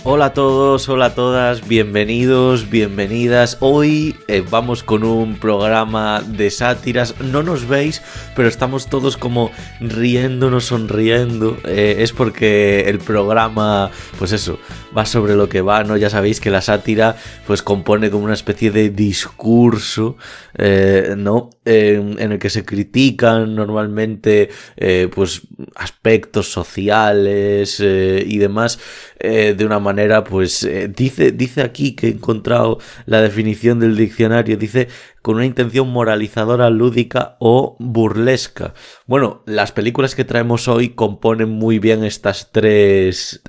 Hola a todos, hola a todas, bienvenidos, bienvenidas. Hoy vamos con un programa de sátiras. No nos veis, pero estamos todos como riéndonos, sonriendo. Es porque el programa, pues eso, va sobre lo que va, ¿no? Ya sabéis que la sátira pues compone como una especie de discurso, ¿no? En el que se critican normalmente pues aspectos sociales y demás de una manera, pues dice aquí que he encontrado la definición del diccionario, dice con una intención moralizadora, lúdica o burlesca. Bueno, las películas que traemos hoy componen muy bien estas tres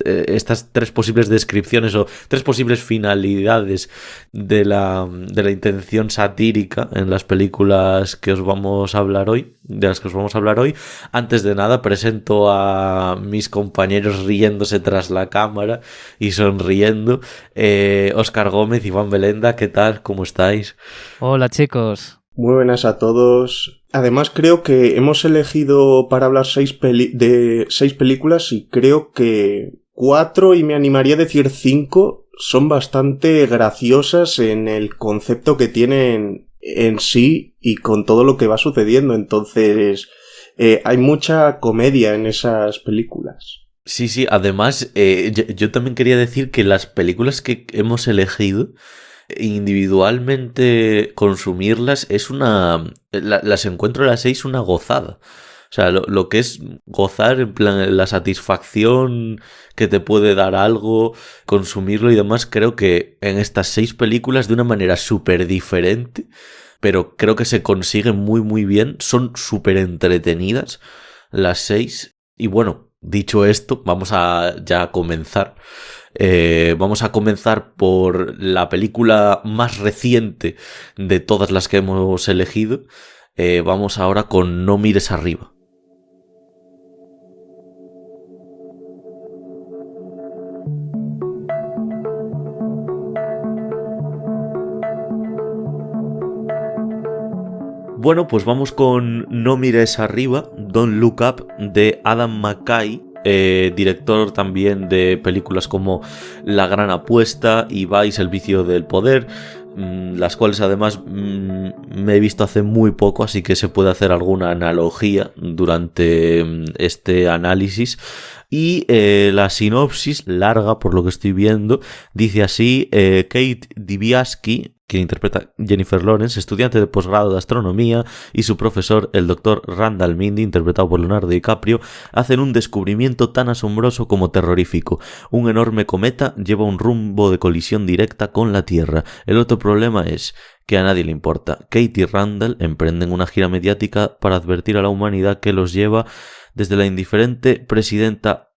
posibles descripciones o tres posibles finalidades de la intención satírica en las películas que os vamos a hablar hoy, de las que os vamos a hablar hoy. Antes de nada, presento a mis compañeros riéndose tras la cámara y sonriendo. Óscar Gómez, Iván Belenda, ¿qué tal? ¿Cómo estáis? Hola, chicos. Muy buenas a todos. Además, creo que hemos elegido para hablar seis películas y creo que 4, y me animaría a decir 5, son bastante graciosas en el concepto que tienen en sí y con todo lo que va sucediendo. Entonces, hay mucha comedia en esas películas. Sí, además, yo también quería decir que las películas que hemos elegido, individualmente consumirlas es las encuentro las 6 una gozada. O sea, lo que es gozar, en plan, la satisfacción que te puede dar algo, consumirlo y demás, creo que en estas 6 películas de una manera súper diferente, pero creo que se consigue muy muy bien, son súper entretenidas las 6. Y bueno, dicho esto, vamos a ya comenzar. Vamos a comenzar por la película más reciente de todas las que hemos elegido. Vamos ahora con No mires arriba. Bueno, pues vamos con No mires arriba, Don't Look Up, de Adam McKay, director también de películas como La gran apuesta y Vice, el vicio del poder, las cuales además me he visto hace muy poco, así que se puede hacer alguna analogía durante este análisis. Y la sinopsis, larga por lo que estoy viendo, dice así: Kate Dibiasky, quien interpreta Jennifer Lawrence, estudiante de posgrado de astronomía, y su profesor, el Dr. Randall Mindy, interpretado por Leonardo DiCaprio, hacen un descubrimiento tan asombroso como terrorífico. Un enorme cometa lleva un rumbo de colisión directa con la Tierra. El otro problema es que a nadie le importa. Kate y Randall emprenden una gira mediática para advertir a la humanidad que los lleva desde la indiferente presidenta...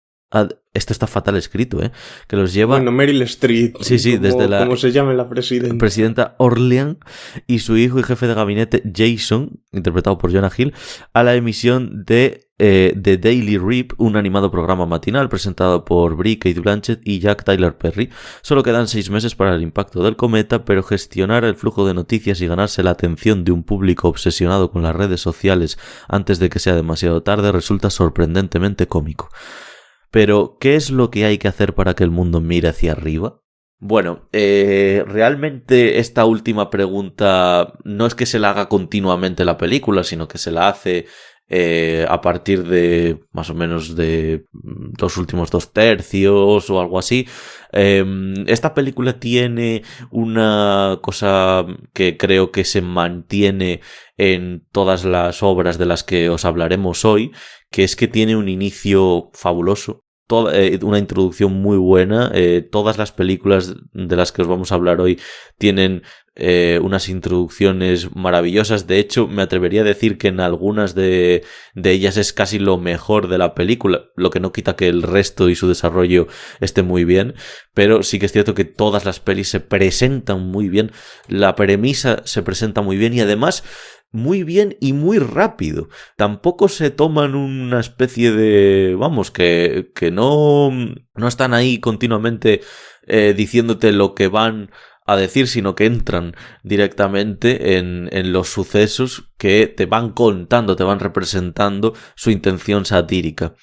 Esto está fatal escrito, que los lleva... Bueno, Meryl Streep. Sí, desde la... ¿Cómo se llama la presidenta? Presidenta Orlean y su hijo y jefe de gabinete Jason, interpretado por Jonah Hill, a la emisión de The Daily Rip, un animado programa matinal presentado por Brie, Cate Blanchett y Jack Tyler Perry. Solo quedan 6 meses para el impacto del cometa, pero gestionar el flujo de noticias y ganarse la atención de un público obsesionado con las redes sociales antes de que sea demasiado tarde resulta sorprendentemente cómico. Pero, ¿qué es lo que hay que hacer para que el mundo mire hacia arriba? Bueno, realmente esta última pregunta no es que se la haga continuamente la película, sino que se la hace a partir de más o menos de los últimos 2/3 o algo así. Esta película tiene una cosa que creo que se mantiene en todas las obras de las que os hablaremos hoy, que es que tiene un inicio fabuloso. Una introducción muy buena. Todas las películas de las que os vamos a hablar hoy tienen unas introducciones maravillosas. De hecho, me atrevería a decir que en algunas de ellas es casi lo mejor de la película, lo que no quita que el resto y su desarrollo esté muy bien, pero sí que es cierto que todas las pelis se presentan muy bien, la premisa se presenta muy bien y además muy bien y muy rápido. Tampoco se toman una especie de... Vamos, que no están ahí continuamente diciéndote lo que van a decir, sino que entran directamente en los sucesos que te van contando, te van representando su intención satírica.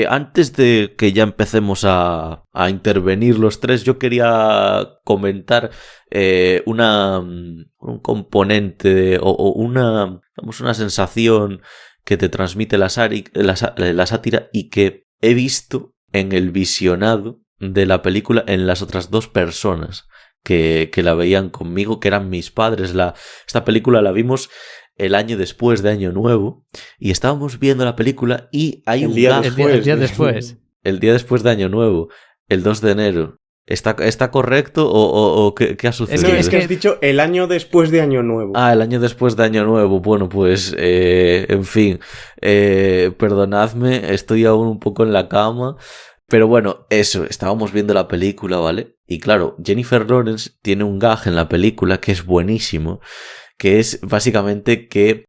Antes de que ya empecemos a intervenir los tres, yo quería comentar un componente o una sensación que te transmite la sátira y que he visto en el visionado de la película en las otras dos personas que la veían conmigo, que eran mis padres. Esta película la vimos el año después de Año Nuevo y estábamos viendo la película y hay un gag. El día después. El día después de Año Nuevo, el 2 de enero. ¿Está correcto o qué ha sucedido? Es que has dicho el año después de Año Nuevo. El año después de Año Nuevo. Bueno, pues, en fin, perdonadme, estoy aún un poco en la cama. Pero bueno, eso, estábamos viendo la película, ¿vale? Y claro, Jennifer Lawrence tiene un gag en la película que es buenísimo, que es básicamente que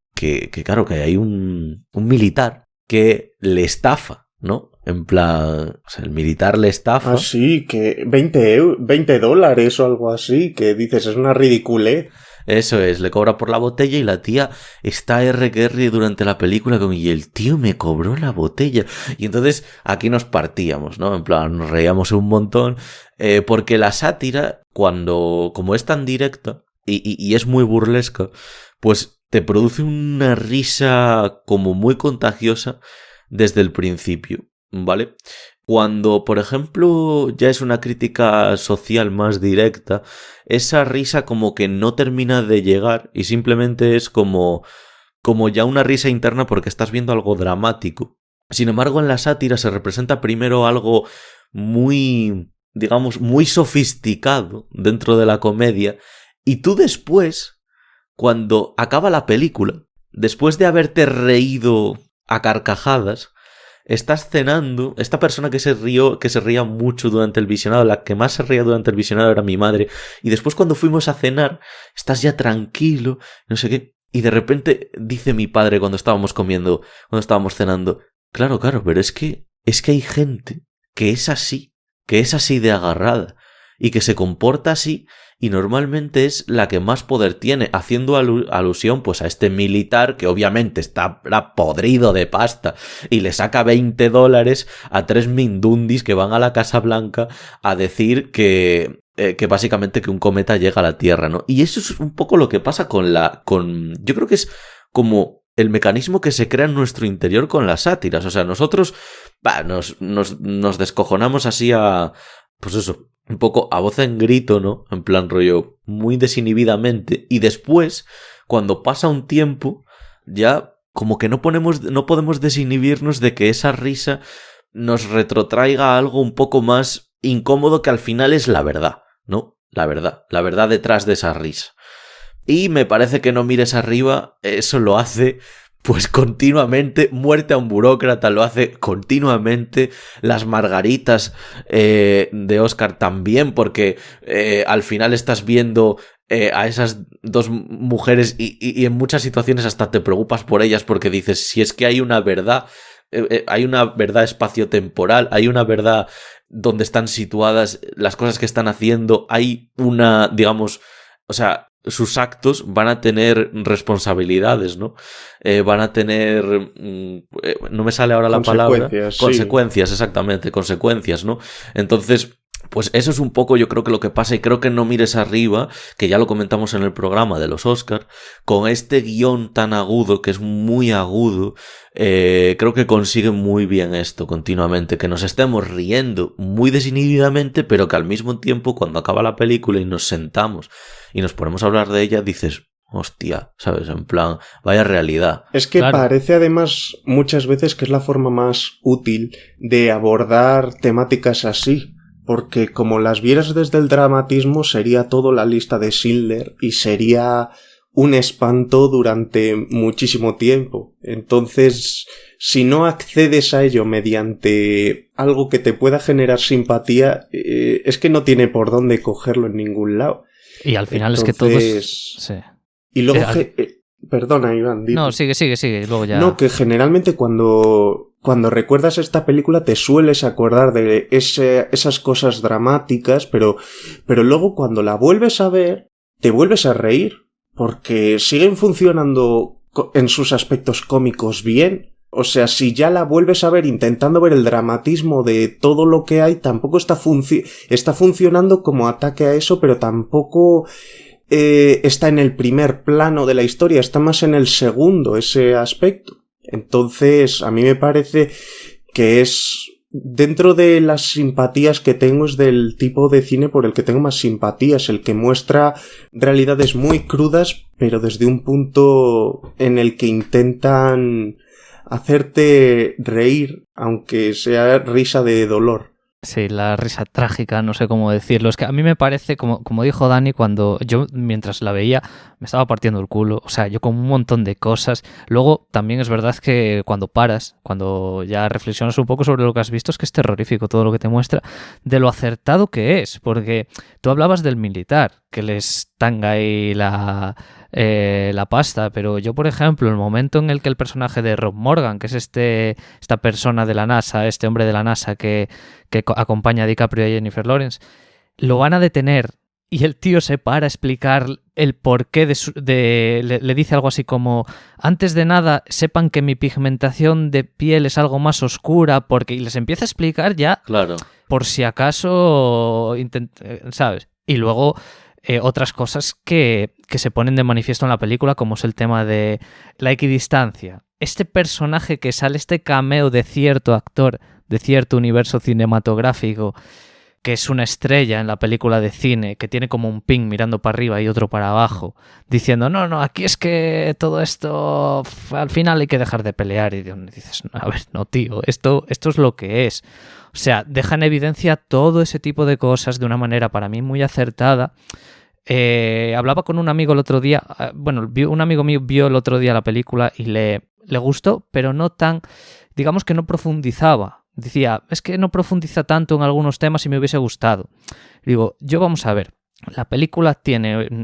claro, que hay un militar que le estafa, ¿no? En plan, o sea, el militar le estafa. Sí, que $20 o algo así, que dices, es una ridiculez. Eso es, le cobra por la botella y la tía está R durante la película como, y el tío me cobró la botella. Y entonces aquí nos partíamos, ¿no? En plan, nos reíamos un montón, porque la sátira, como es tan directa y es muy burlesca, pues te produce una risa como muy contagiosa desde el principio, ¿vale? Cuando, por ejemplo, ya es una crítica social más directa, esa risa como que no termina de llegar y simplemente es como ya una risa interna porque estás viendo algo dramático. Sin embargo, en la sátira se representa primero algo muy, digamos, muy sofisticado dentro de la comedia y tú después, cuando acaba la película, después de haberte reído a carcajadas, estás cenando, esta persona que se ría mucho durante el visionado, la que más se reía durante el visionado era mi madre, y después cuando fuimos a cenar, estás ya tranquilo, no sé qué, y de repente dice mi padre cuando estábamos cenando, claro, pero es que hay gente que es así de agarrada, y que se comporta así, y normalmente es la que más poder tiene, haciendo alusión pues a este militar que obviamente está podrido de pasta y le saca $20 a 3 mindundis que van a la Casa Blanca a decir que básicamente que un cometa llega a la Tierra, ¿no? Y eso es un poco lo que pasa yo creo que es como el mecanismo que se crea en nuestro interior con las sátiras. O sea, nosotros nos descojonamos así pues eso, un poco a voz en grito, ¿no? En plan rollo, muy desinhibidamente. Y después, cuando pasa un tiempo, ya como que no podemos desinhibirnos de que esa risa nos retrotraiga a algo un poco más incómodo que al final es la verdad, ¿no? La verdad detrás de esa risa. Y me parece que No mires arriba, eso lo hace pues continuamente. Muerte a un burócrata lo hace continuamente. Las margaritas de Oscar también, porque al final estás viendo a esas dos mujeres y en muchas situaciones hasta te preocupas por ellas porque dices, si es que hay una verdad espaciotemporal, hay una verdad donde están situadas las cosas que están haciendo, hay una, digamos, o sea, sus actos van a tener responsabilidades, ¿no? Van a tener... no me sale ahora la palabra. Consecuencias, exactamente, consecuencias, ¿no? Entonces, pues eso es un poco yo creo que lo que pasa, y creo que No mires arriba, que ya lo comentamos en el programa de los Oscar, con este guión tan agudo, que es muy agudo, creo que consigue muy bien esto continuamente, que nos estemos riendo muy desinhibidamente, pero que al mismo tiempo cuando acaba la película y nos sentamos y nos ponemos a hablar de ella, dices, hostia, ¿sabes? En plan, vaya realidad. Es que claro, parece además muchas veces que es la forma más útil de abordar temáticas así, porque como las vieras desde el dramatismo sería todo la lista de Schindler y sería un espanto durante muchísimo tiempo. Entonces, si no accedes a ello mediante algo que te pueda generar simpatía, es que no tiene por dónde cogerlo en ningún lado. Y al final entonces, es que todos... Sí. Y luego Perdona, Iván. Dime. No, sigue, luego ya... No, que generalmente cuando recuerdas esta película te sueles acordar de esas cosas dramáticas, pero luego cuando la vuelves a ver, te vuelves a reír, porque siguen funcionando en sus aspectos cómicos bien. O sea, si ya la vuelves a ver intentando ver el dramatismo de todo lo que hay, tampoco está funcionando como ataque a eso, pero tampoco está en el primer plano de la historia, está más en el segundo ese aspecto. Entonces, a mí me parece que es, dentro de las simpatías que tengo, es del tipo de cine por el que tengo más simpatías, el que muestra realidades muy crudas, pero desde un punto en el que intentan hacerte reír, aunque sea risa de dolor. Sí, la risa trágica, no sé cómo decirlo. Es que a mí me parece, como dijo Dani, cuando yo mientras la veía me estaba partiendo el culo. O sea, yo con un montón de cosas. Luego también es verdad que cuando paras, cuando ya reflexionas un poco sobre lo que has visto, es que es terrorífico todo lo que te muestra de lo acertado que es. Porque tú hablabas del militar, que les tanga ahí la pasta, pero yo, por ejemplo, el momento en el que el personaje de Rob Morgan, que es esta persona de la NASA, este hombre de la NASA que acompaña a DiCaprio y a Jennifer Lawrence, lo van a detener y el tío se para a explicar el porqué le dice algo así como: antes de nada, sepan que mi pigmentación de piel es algo más oscura, y les empieza a explicar ya, claro, por si acaso, ¿sabes? Y luego otras cosas que se ponen de manifiesto en la película, como es el tema de la equidistancia. Este personaje que sale, este cameo de cierto actor, de cierto universo cinematográfico, que es una estrella en la película de cine, que tiene como un ping mirando para arriba y otro para abajo, diciendo, no, aquí es que todo esto, al final hay que dejar de pelear. Y dices, a ver, no, tío, esto es lo que es. O sea, deja en evidencia todo ese tipo de cosas de una manera para mí muy acertada. Hablaba con un amigo el otro día, un amigo mío vio el otro día la película y le gustó, pero no tan, digamos que no profundizaba. Decía, es que no profundiza tanto en algunos temas y me hubiese gustado. Digo, vamos a ver, la película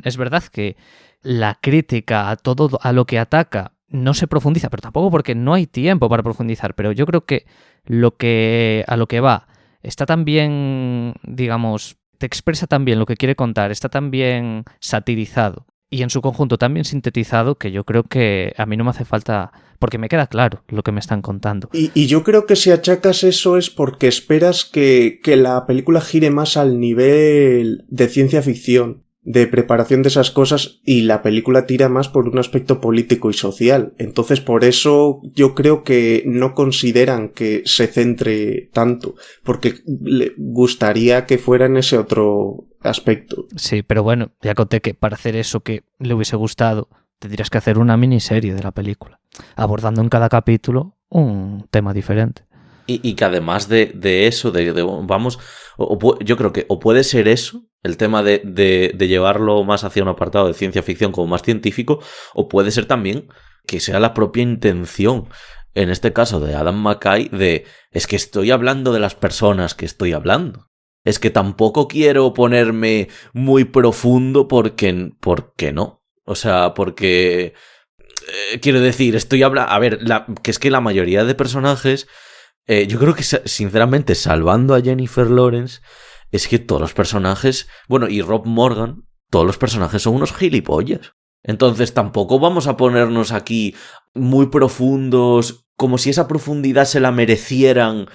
es verdad que la crítica a todo, a lo que ataca, no se profundiza, pero tampoco porque no hay tiempo para profundizar, pero yo creo que a lo que va está tan bien, digamos, te expresa tan bien lo que quiere contar, está tan bien satirizado y en su conjunto tan bien sintetizado, que yo creo que a mí no me hace falta, porque me queda claro lo que me están contando. Y yo creo que si achacas eso es porque esperas que la película gire más al nivel de ciencia ficción, de preparación de esas cosas, y la película tira más por un aspecto político y social. Entonces, por eso yo creo que no consideran que se centre tanto, porque le gustaría que fuera en ese otro aspecto. Sí, pero bueno, ya conté que para hacer eso que le hubiese gustado, tendrías que hacer una miniserie de la película, abordando en cada capítulo un tema diferente. Y que además de eso, vamos, yo creo que o puede ser eso, el tema de llevarlo más hacia un apartado de ciencia ficción como más científico, o puede ser también que sea la propia intención, en este caso de Adam McKay, es que estoy hablando de las personas que estoy hablando. Es que tampoco quiero ponerme muy profundo porque no. O sea, porque quiero decir, estoy hablando... A ver, que es que la mayoría de personajes... yo creo que, sinceramente, salvando a Jennifer Lawrence, es que todos los personajes... Bueno, y Rob Morgan, todos los personajes son unos gilipollas. Entonces tampoco vamos a ponernos aquí muy profundos, como si esa profundidad se la merecieran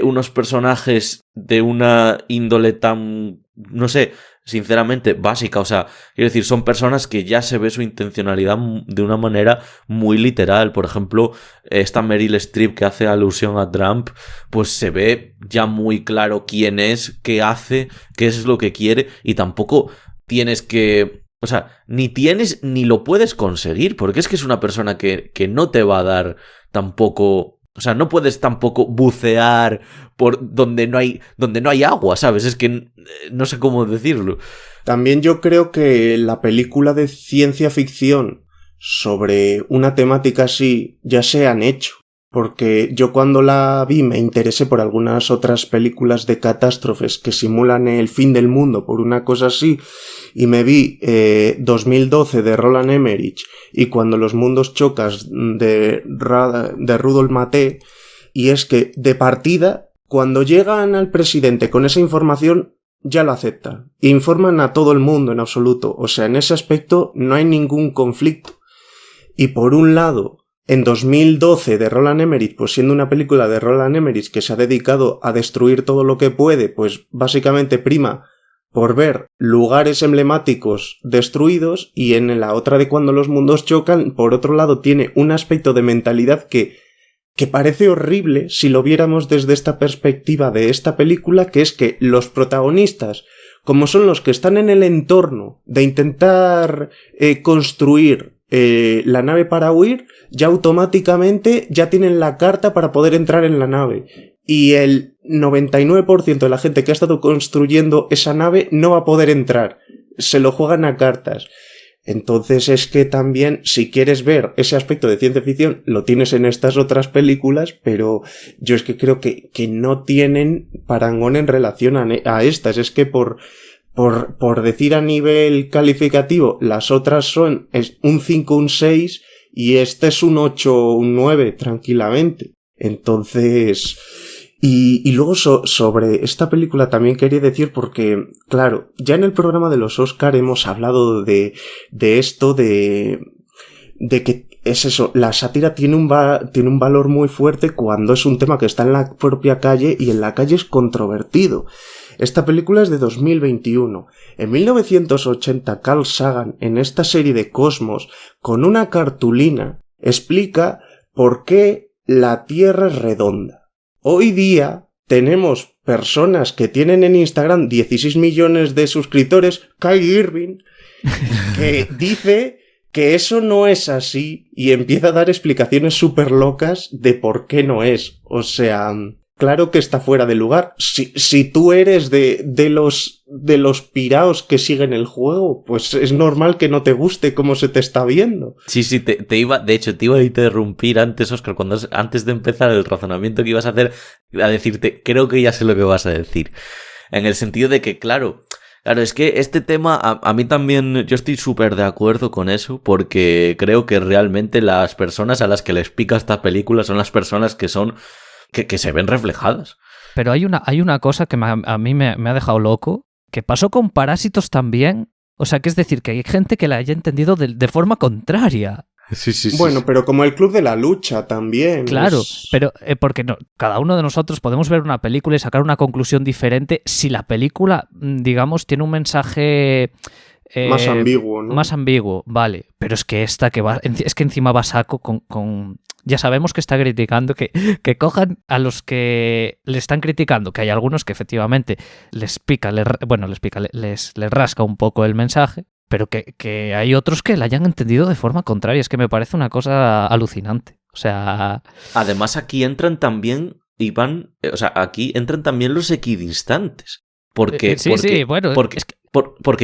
unos personajes de una índole tan... no sé... sinceramente básica, o sea, quiero decir, son personas que ya se ve su intencionalidad de una manera muy literal. Por ejemplo, esta Meryl Streep que hace alusión a Trump, pues se ve ya muy claro quién es, qué hace, qué es lo que quiere, y tampoco tienes que... O sea, ni tienes ni lo puedes conseguir, porque es que es una persona que no te va a dar tampoco... O sea, no puedes tampoco bucear por donde no hay agua, ¿sabes? Es que no sé cómo decirlo. También yo creo que la película de ciencia ficción sobre una temática así ya se han hecho. porque yo cuando la vi me interesé por algunas otras películas de catástrofes que simulan el fin del mundo, por una cosa así, y me vi 2012 de Roland Emmerich y Cuando los mundos chocas de Rudolf Maté, y es que de partida, cuando llegan al presidente con esa información, ya lo aceptan. Informan a todo el mundo en absoluto. O sea, en ese aspecto no hay ningún conflicto. Y por un lado, en 2012 de Roland Emmerich, pues siendo una película de Roland Emmerich que se ha dedicado a destruir todo lo que puede, pues básicamente prima por ver lugares emblemáticos destruidos, y en la otra de Cuando los mundos chocan, por otro lado, tiene un aspecto de mentalidad que parece horrible si lo viéramos desde esta perspectiva de esta película, que es que los protagonistas, como son los que están en el entorno de intentar construir la nave para huir, ya automáticamente ya tienen la carta para poder entrar en la nave. Y el 99% de la gente que ha estado construyendo esa nave no va a poder entrar. Se lo juegan a cartas. Entonces es que también, si quieres ver ese aspecto de ciencia ficción, lo tienes en estas otras películas, pero yo es que creo que no tienen parangón en relación a estas. Es que por decir a nivel calificativo, las otras son un 5, un 6, y este es un 8, un 9, tranquilamente. Entonces... Y luego sobre esta película también quería decir, porque, claro, ya en el programa de los Oscar hemos hablado de esto, de que es eso, la sátira tiene un valor muy fuerte cuando es un tema que está en la propia calle, y en la calle es controvertido. Esta película es de 2021. En 1980, Carl Sagan, en esta serie de Cosmos, con una cartulina, explica por qué la Tierra es redonda. Hoy día tenemos personas que tienen en Instagram 16 millones de suscriptores, Kylie Irving, que dice que eso no es así y empieza a dar explicaciones súper locas de por qué no es. O sea, claro que está fuera de lugar. Si tú eres de los piraos que siguen el juego, pues es normal que no te guste cómo se te está viendo. Sí, te iba a interrumpir antes, Óscar, antes de empezar el razonamiento que ibas a hacer, a decirte, creo que ya sé lo que vas a decir. En el sentido de que, claro, es que este tema, a mí también, yo estoy súper de acuerdo con eso, porque creo que realmente las personas a las que les pica esta película son las personas que son... Que se ven reflejadas. Pero hay una cosa que a mí me ha dejado loco, que pasó con Parásitos también. O sea, que es decir, que hay gente que la haya entendido de forma contraria. Sí. Bueno, pero como el Club de la Lucha también. Claro, pero porque no, cada uno de nosotros podemos ver una película y sacar una conclusión diferente si la película, digamos, tiene un mensaje... más ambiguo, ¿no? Más ambiguo, vale. Pero es que esta es que encima va saco con... Ya sabemos que está criticando, que cojan a los que le están criticando, que hay algunos que efectivamente les rasca un poco el mensaje, pero que hay otros que la hayan entendido de forma contraria. Es que me parece una cosa alucinante. O sea... Además aquí entran también, Iván, aquí entran también los equidistantes. Porque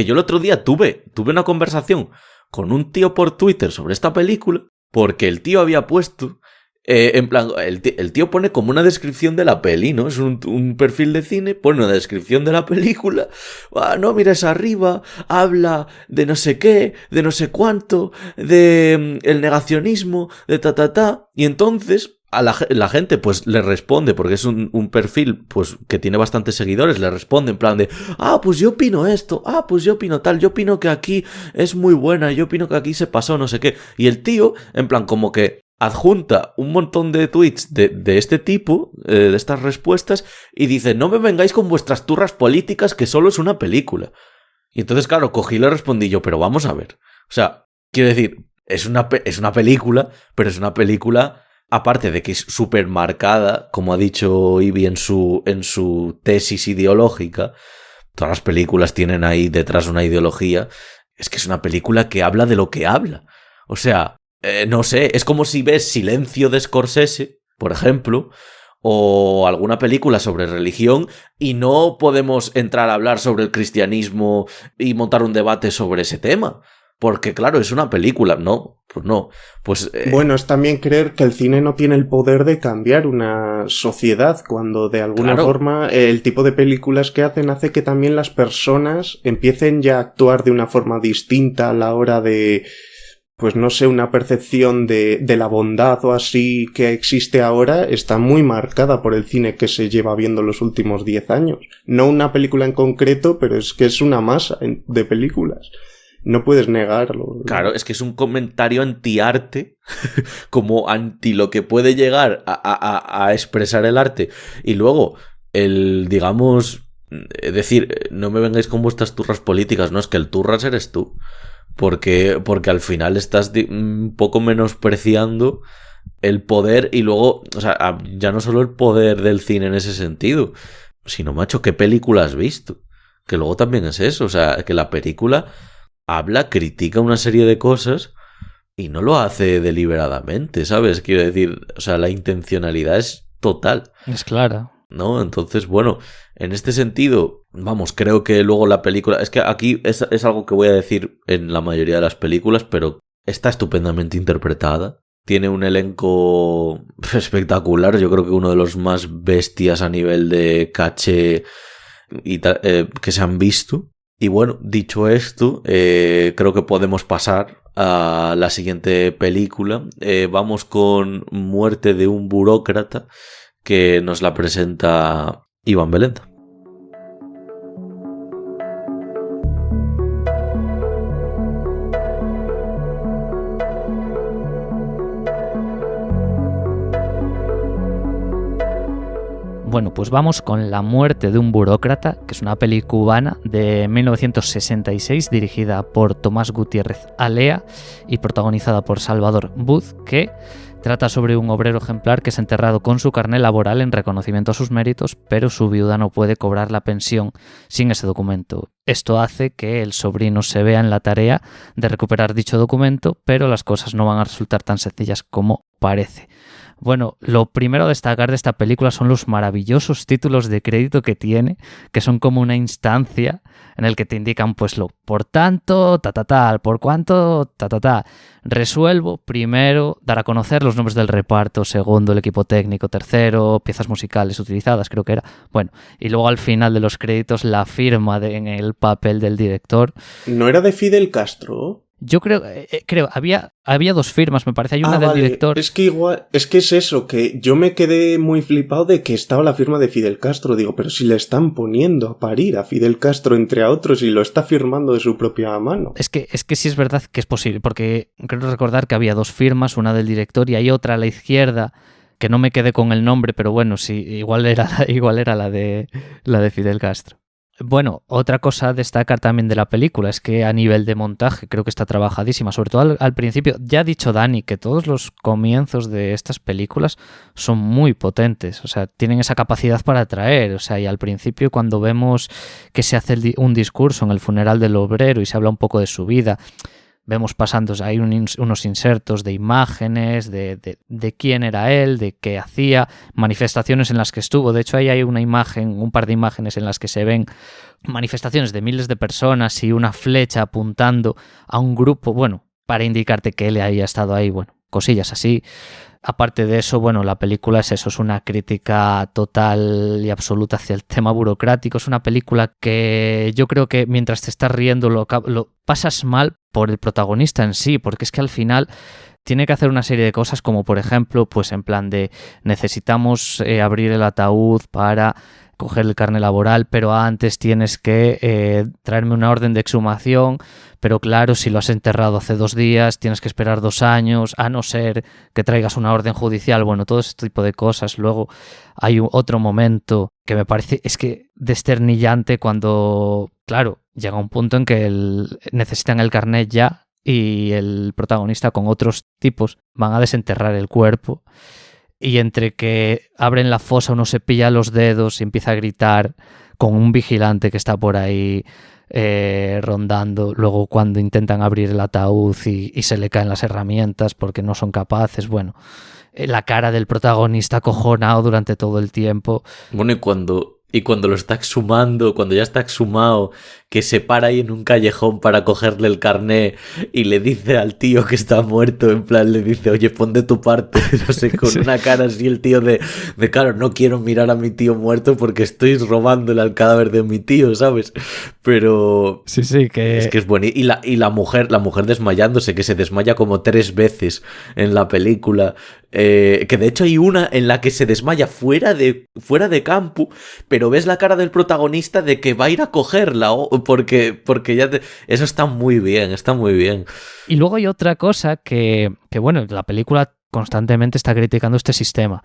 yo el otro día tuve una conversación con un tío por Twitter sobre esta película, porque el tío había puesto, en plan, el tío pone como una descripción de la peli, ¿no? Es un perfil de cine, pone una descripción de la película, no mires arriba, habla de no sé qué, de no sé cuánto, de el negacionismo, de y entonces... A la gente pues le responde, porque es un perfil pues que tiene bastantes seguidores, le responde en plan de pues yo opino esto, pues yo opino tal, yo opino que aquí es muy buena, yo opino que aquí se pasó no sé qué, y el tío en plan como que adjunta un montón de tweets de este tipo, de estas respuestas, y dice, no me vengáis con vuestras turras políticas que solo es una película. Y entonces claro, cogí y le respondí yo, pero vamos a ver, o sea, quiero decir, es una película, pero es una película... Aparte de que es súper marcada, como ha dicho Ivy en su tesis ideológica, todas las películas tienen ahí detrás una ideología, es que es una película que habla de lo que habla. O sea, no sé, es como si ves Silencio de Scorsese, por ejemplo, o alguna película sobre religión, y no podemos entrar a hablar sobre el cristianismo y montar un debate sobre ese tema. Porque claro, es una película, ¿no? Pues no. Pues, Bueno, es también creer que el cine no tiene el poder de cambiar una sociedad, cuando de alguna forma el tipo de películas que hacen hace que también las personas empiecen ya a actuar de una forma distinta a la hora de, pues no sé, una percepción de la bondad o así que existe ahora está muy marcada por el cine que se lleva viendo los últimos 10 años. No una película en concreto, pero es que es una masa de películas. No puedes negarlo. Claro, es que es un comentario anti-arte, como anti lo que puede llegar a expresar el arte. Y luego, digamos, decir, no me vengáis con vuestras turras políticas, no, es que el turras eres tú. Porque al final estás un poco menospreciando el poder y luego, o sea, ya no solo el poder del cine en ese sentido, sino, macho, ¿qué película has visto? Que luego también es eso, o sea, que la película critica una serie de cosas y no lo hace deliberadamente, ¿sabes? Quiero decir, o sea, la intencionalidad es total. Es clara. ¿No? Entonces, bueno, en este sentido, vamos, creo que luego la película... Es que aquí es algo que voy a decir en la mayoría de las películas, pero está estupendamente interpretada. Tiene un elenco espectacular, yo creo que uno de los más bestias a nivel de caché que se han visto. Y bueno, dicho esto, creo que podemos pasar a la siguiente película. Vamos con Muerte de un burócrata, que nos la presenta Iván Belenda. Bueno, pues vamos con La muerte de un burócrata, que es una peli cubana de 1966 dirigida por Tomás Gutiérrez Alea y protagonizada por Salvador Buz, que trata sobre un obrero ejemplar que es enterrado con su carné laboral en reconocimiento a sus méritos, pero su viuda no puede cobrar la pensión sin ese documento. Esto hace que el sobrino se vea en la tarea de recuperar dicho documento, pero las cosas no van a resultar tan sencillas como parece. Bueno, lo primero a destacar de esta película son los maravillosos títulos de crédito que tiene, que son como una instancia en el que te indican, pues, lo por tanto, tal, por cuánto, resuelvo, primero, dar a conocer los nombres del reparto, segundo, el equipo técnico, tercero, piezas musicales utilizadas, creo que era. Bueno, y luego al final de los créditos la firma en el papel del director. ¿No era de Fidel Castro? Yo creo, había dos firmas, me parece. Hay una del director. Es que igual, es que es eso, que yo me quedé muy flipado de que estaba la firma de Fidel Castro. Digo, pero si le están poniendo a parir a Fidel Castro entre a otros y lo está firmando de su propia mano. Es que sí es verdad que es posible, porque creo recordar que había dos firmas, una del director y hay otra a la izquierda, que no me quedé con el nombre, pero bueno, sí, igual era la de Fidel Castro. Bueno, otra cosa a destacar también de la película es que a nivel de montaje creo que está trabajadísima, sobre todo al principio. Ya ha dicho Dani que todos los comienzos de estas películas son muy potentes, o sea, tienen esa capacidad para atraer, o sea, y al principio cuando vemos que se hace un discurso en el funeral del obrero y se habla un poco de su vida, vemos pasando, hay unos insertos de imágenes, de quién era él, de qué hacía, manifestaciones en las que estuvo. De hecho, ahí hay un par de imágenes en las que se ven manifestaciones de miles de personas y una flecha apuntando a un grupo, bueno, para indicarte que él haya estado ahí, bueno, cosillas así. Aparte de eso, bueno, la película es eso, es una crítica total y absoluta hacia el tema burocrático. Es una película que yo creo que mientras te estás riendo lo pasas mal por el protagonista en sí, porque es que al final tiene que hacer una serie de cosas como, por ejemplo, pues en plan de necesitamos abrir el ataúd para coger el carné laboral, pero antes tienes que traerme una orden de exhumación, pero claro, si lo has enterrado hace 2 días, tienes que esperar 2 años, a no ser que traigas una orden judicial, bueno, todo este tipo de cosas. Luego hay otro momento que me parece, es que desternillante cuando, claro, llega un punto en que necesitan el carné ya y el protagonista con otros tipos van a desenterrar el cuerpo. Y entre que abren la fosa uno se pilla los dedos y empieza a gritar con un vigilante que está por ahí rondando, luego cuando intentan abrir el ataúd y se le caen las herramientas porque no son capaces, bueno, la cara del protagonista acojonado durante todo el tiempo. Bueno, y cuando Y cuando lo está exhumando, cuando ya está exhumado, que se para ahí en un callejón para cogerle el carné y le dice al tío que está muerto, en plan, le dice, oye, pon de tu parte, no sé, con Sí. una cara así el tío de claro, no quiero mirar a mi tío muerto porque estoy robándole al cadáver de mi tío, ¿sabes? Pero Sí, que... es que es bueno. Y la mujer desmayándose, que se desmaya como 3 veces en la película. Que de hecho hay una en la que se desmaya fuera de campo, pero ves la cara del protagonista de que va a ir a cogerla, porque ya eso está muy bien, está muy bien. Y luego hay otra cosa que, bueno, la película constantemente está criticando este sistema.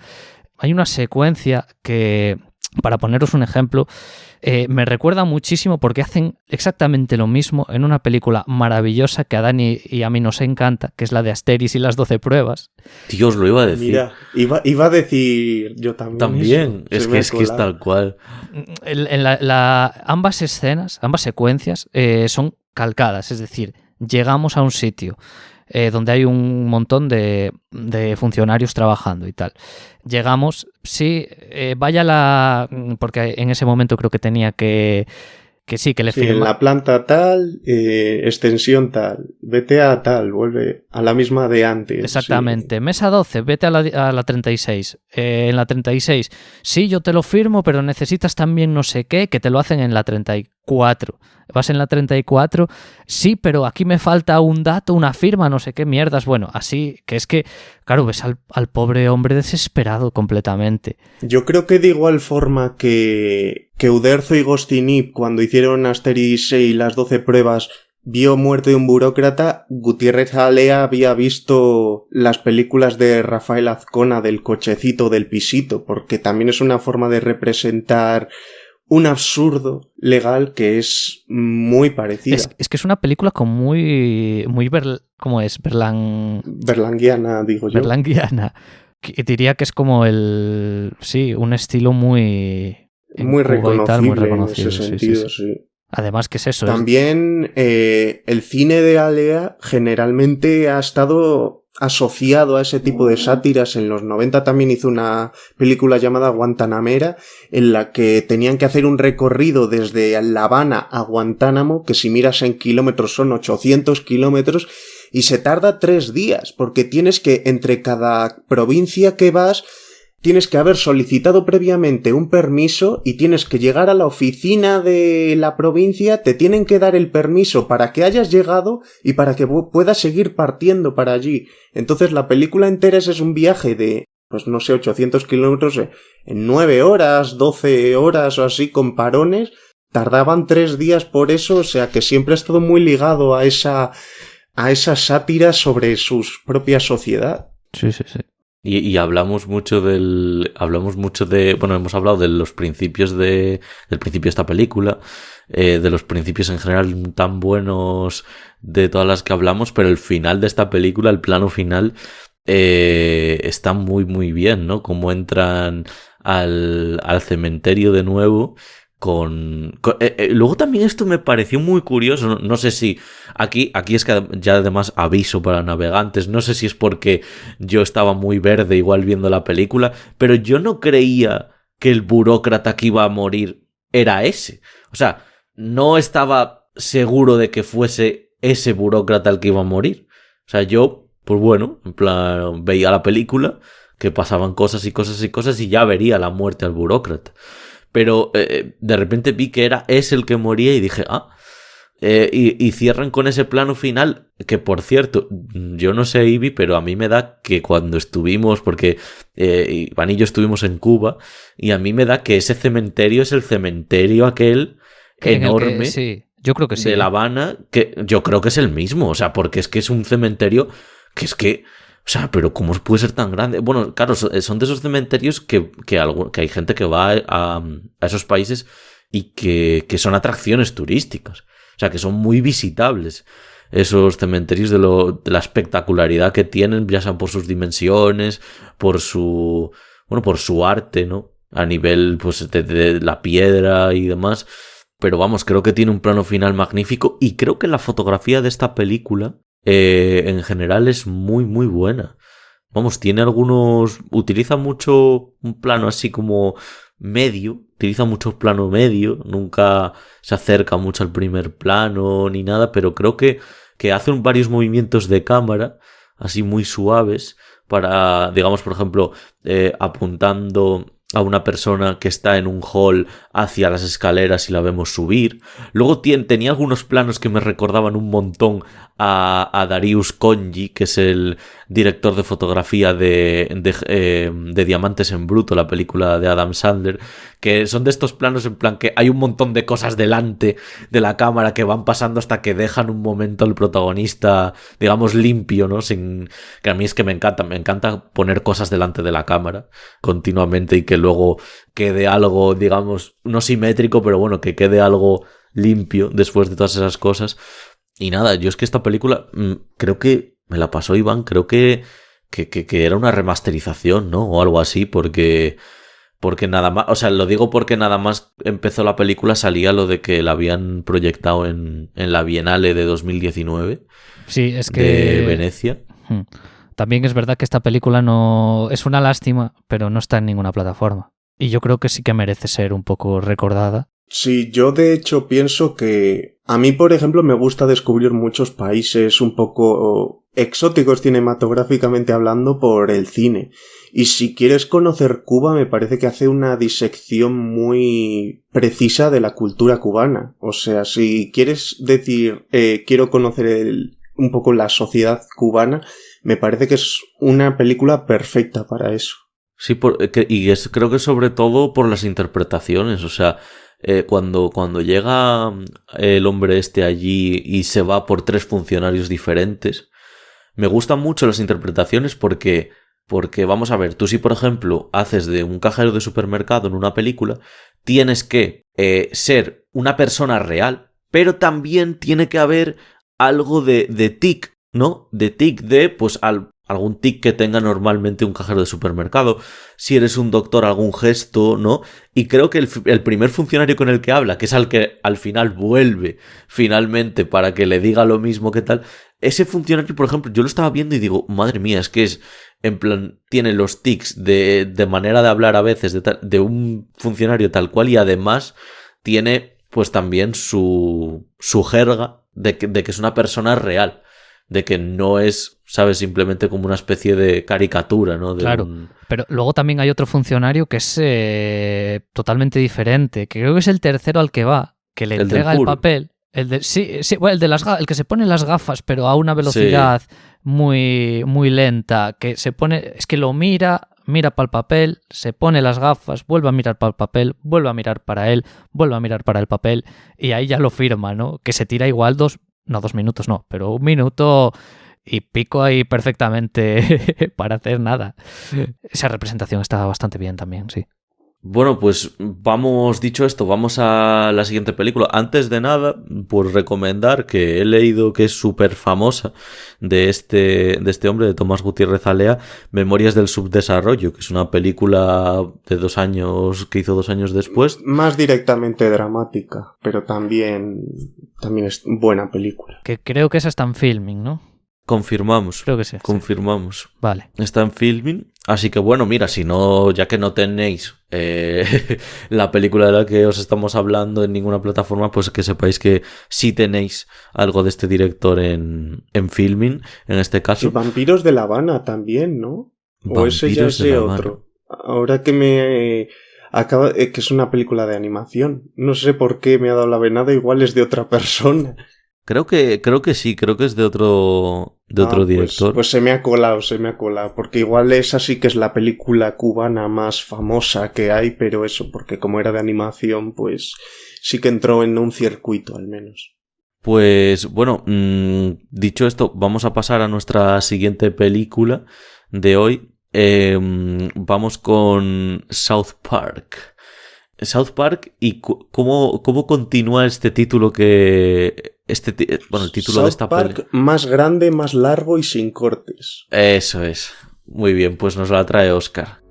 Hay una secuencia que, para poneros un ejemplo, me recuerda muchísimo porque hacen exactamente lo mismo en una película maravillosa que a Dani y a mí nos encanta, que es la de Asterix y las 12 pruebas. Dios, lo iba a decir. Mira, iba a decir yo también. También, eso. es que es tal cual. Ambas escenas, ambas secuencias son calcadas, es decir, llegamos a un sitio donde hay un montón de funcionarios trabajando y tal. Llegamos, sí, porque en ese momento creo que tenía que le Sí, en la planta tal, extensión tal, vete a tal, vuelve a la misma de antes. Exactamente. Sí. Mesa 12, vete a la 36. En la 36, sí, yo te lo firmo, pero necesitas también no sé qué, que te lo hacen en la 34. Vas en la 34, sí, pero aquí me falta un dato, una firma, no sé qué mierdas. Bueno, así que es que, claro, ves al pobre hombre desesperado completamente. Yo creo que de igual forma que Uderzo y Goscinny, cuando hicieron Asterix y las 12 pruebas, vio muerte de un burócrata, Gutiérrez Alea había visto las películas de Rafael Azcona del cochecito del pisito, porque también es una forma de representar un absurdo legal que es muy parecida. Es que es una película con muy ¿cómo es? Berlanguiana, digo yo. Berlanguiana. Diría que es como un estilo muy... Muy reconocible, en ese sí. sentido, sí. Además, ¿qué es eso? También el cine de Alea generalmente ha estado asociado a ese tipo de sátiras. En los 90 también hizo una película llamada Guantanamera, en la que tenían que hacer un recorrido desde La Habana a Guantánamo, que si miras en kilómetros son 800 kilómetros, y se tarda 3 días, porque tienes que, entre cada provincia que vas, tienes que haber solicitado previamente un permiso y tienes que llegar a la oficina de la provincia, te tienen que dar el permiso para que hayas llegado y para que puedas seguir partiendo para allí. Entonces la película entera es un viaje de, pues no sé, 800 kilómetros en 9 horas, 12 horas o así, con parones. Tardaban 3 días por eso, o sea que siempre ha estado muy ligado a esa sátira sobre su propia sociedad. Sí. Y hablamos mucho bueno, hemos hablado de los principios del principio de esta película, de los principios en general tan buenos de todas las que hablamos, pero el final de esta película, el plano final, está muy, muy bien, ¿no? Como entran al cementerio de nuevo. Luego también esto me pareció muy curioso, no sé si aquí es que ya además aviso para navegantes, no sé si es porque yo estaba muy verde igual viendo la película, pero yo no creía que el burócrata que iba a morir era ese, o sea, no estaba seguro de que fuese ese burócrata el que iba a morir, o sea, yo, pues bueno, en plan, veía la película, que pasaban cosas y ya vería la muerte al burócrata. Pero de repente vi que era ese el que moría y dije, y cierran con ese plano final, que por cierto, yo no sé, Ivy, pero a mí me da que cuando estuvimos, porque Iván y yo estuvimos en Cuba, y a mí me da que ese cementerio es el cementerio aquel enorme sí, yo creo que sí, de La Habana, que yo creo que es el mismo, o sea, porque es que es un cementerio que es que... O sea, pero ¿cómo puede ser tan grande? Bueno, claro, son de esos cementerios que hay gente que va a esos países y que son atracciones turísticas. O sea, que son muy visitables esos cementerios de la espectacularidad que tienen, ya sea por sus dimensiones, por su arte, ¿no? A nivel, pues, de la piedra y demás. Pero vamos, creo que tiene un plano final magnífico y creo que la fotografía de esta película... en general es muy muy buena. Vamos, utiliza mucho un plano así como medio, utiliza mucho plano medio, nunca se acerca mucho al primer plano ni nada, pero creo que hace varios movimientos de cámara, así muy suaves, para, digamos, por ejemplo, apuntando a una persona que está en un hall hacia las escaleras y la vemos subir. Luego tenía algunos planos que me recordaban un montón a Darius Khondji, que es el director de fotografía de Diamantes en Bruto, la película de Adam Sandler, que son de estos planos en plan que hay un montón de cosas delante de la cámara que van pasando hasta que dejan un momento al protagonista, digamos, limpio, ¿no? Que a mí es que me encanta poner cosas delante de la cámara continuamente y que luego quede algo, digamos, no simétrico, pero bueno, que quede algo limpio después de todas esas cosas. Y nada, yo es que esta película creo que me la pasó Iván, creo que era una remasterización, ¿no? O algo así, porque nada más, o sea, lo digo porque nada más empezó la película salía lo de que la habían proyectado en la Bienale de 2019. Sí, es que... de Venecia. También es verdad que esta película no... Es una lástima, pero no está en ninguna plataforma. Y yo creo que sí que merece ser un poco recordada. Sí, yo de hecho pienso que a mí, por ejemplo, me gusta descubrir muchos países un poco exóticos cinematográficamente hablando por el cine. Y si quieres conocer Cuba, me parece que hace una disección muy precisa de la cultura cubana. O sea, si quieres decir, quiero conocer un poco la sociedad cubana, me parece que es una película perfecta para eso. Sí, creo que sobre todo por las interpretaciones, o sea... Cuando llega el hombre este allí y se va por 3 funcionarios diferentes, me gustan mucho las interpretaciones porque vamos a ver, tú si por ejemplo haces de un cajero de supermercado en una película, tienes que ser una persona real, pero también tiene que haber algo de tic, ¿no? De tic pues algún tic que tenga normalmente un cajero de supermercado. Si eres un doctor, algún gesto, ¿no? Y creo que el primer funcionario con el que habla, que es al que al final vuelve finalmente para que le diga lo mismo que tal, ese funcionario, por ejemplo, yo lo estaba viendo y digo, madre mía, es que es, en plan, tiene los tics de manera de hablar a veces de un funcionario tal cual y además tiene pues también su jerga de que es una persona real. De que no es, ¿sabes? Simplemente como una especie de caricatura, ¿no? Claro, pero luego también hay otro funcionario que es totalmente diferente, que creo que es el tercero al que va, que le entrega el papel. Sí, bueno, el que se pone las gafas, pero a una velocidad muy, muy lenta, que se pone, es que lo mira para el papel, se pone las gafas, vuelve a mirar para el papel, vuelve a mirar para él, vuelve a mirar para el papel, y ahí ya lo firma, ¿no? Que se tira igual 2 minutos no, pero 1 minuto y pico ahí perfectamente para hacer nada. Esa representación está bastante bien también, sí. Bueno, pues dicho esto, vamos a la siguiente película. Antes de nada, pues recomendar que he leído que es súper famosa de este hombre, de Tomás Gutiérrez Alea, Memorias del Subdesarrollo, que es una película de 2 años, que hizo 2 años después. Más directamente dramática, pero también es buena película. Que creo que esa está en Filming, ¿no? Confirmamos. Creo que sí. Confirmamos. Sí. Vale. Está en Filming. Así que bueno, mira, si no, ya que no tenéis la película de la que os estamos hablando en ninguna plataforma, pues que sepáis que sí tenéis algo de este director en Filming, en este caso. Y Vampiros de La Habana también, ¿no? O ese ya es de otro. Ahora que me acaba, que es una película de animación. No sé por qué me ha dado la venada, igual es de otra persona. Creo que sí, creo que es de otro director. Pues se me ha colado, porque igual esa sí que es la película cubana más famosa que hay, pero eso, porque como era de animación, pues sí que entró en un circuito al menos. Pues bueno, dicho esto, vamos a pasar a nuestra siguiente película de hoy. Vamos con South Park. South Park y cómo continúa este título que... el título South de esta Park película. Más grande, más largo y sin cortes. Eso es. Muy bien, pues nos la trae Óscar.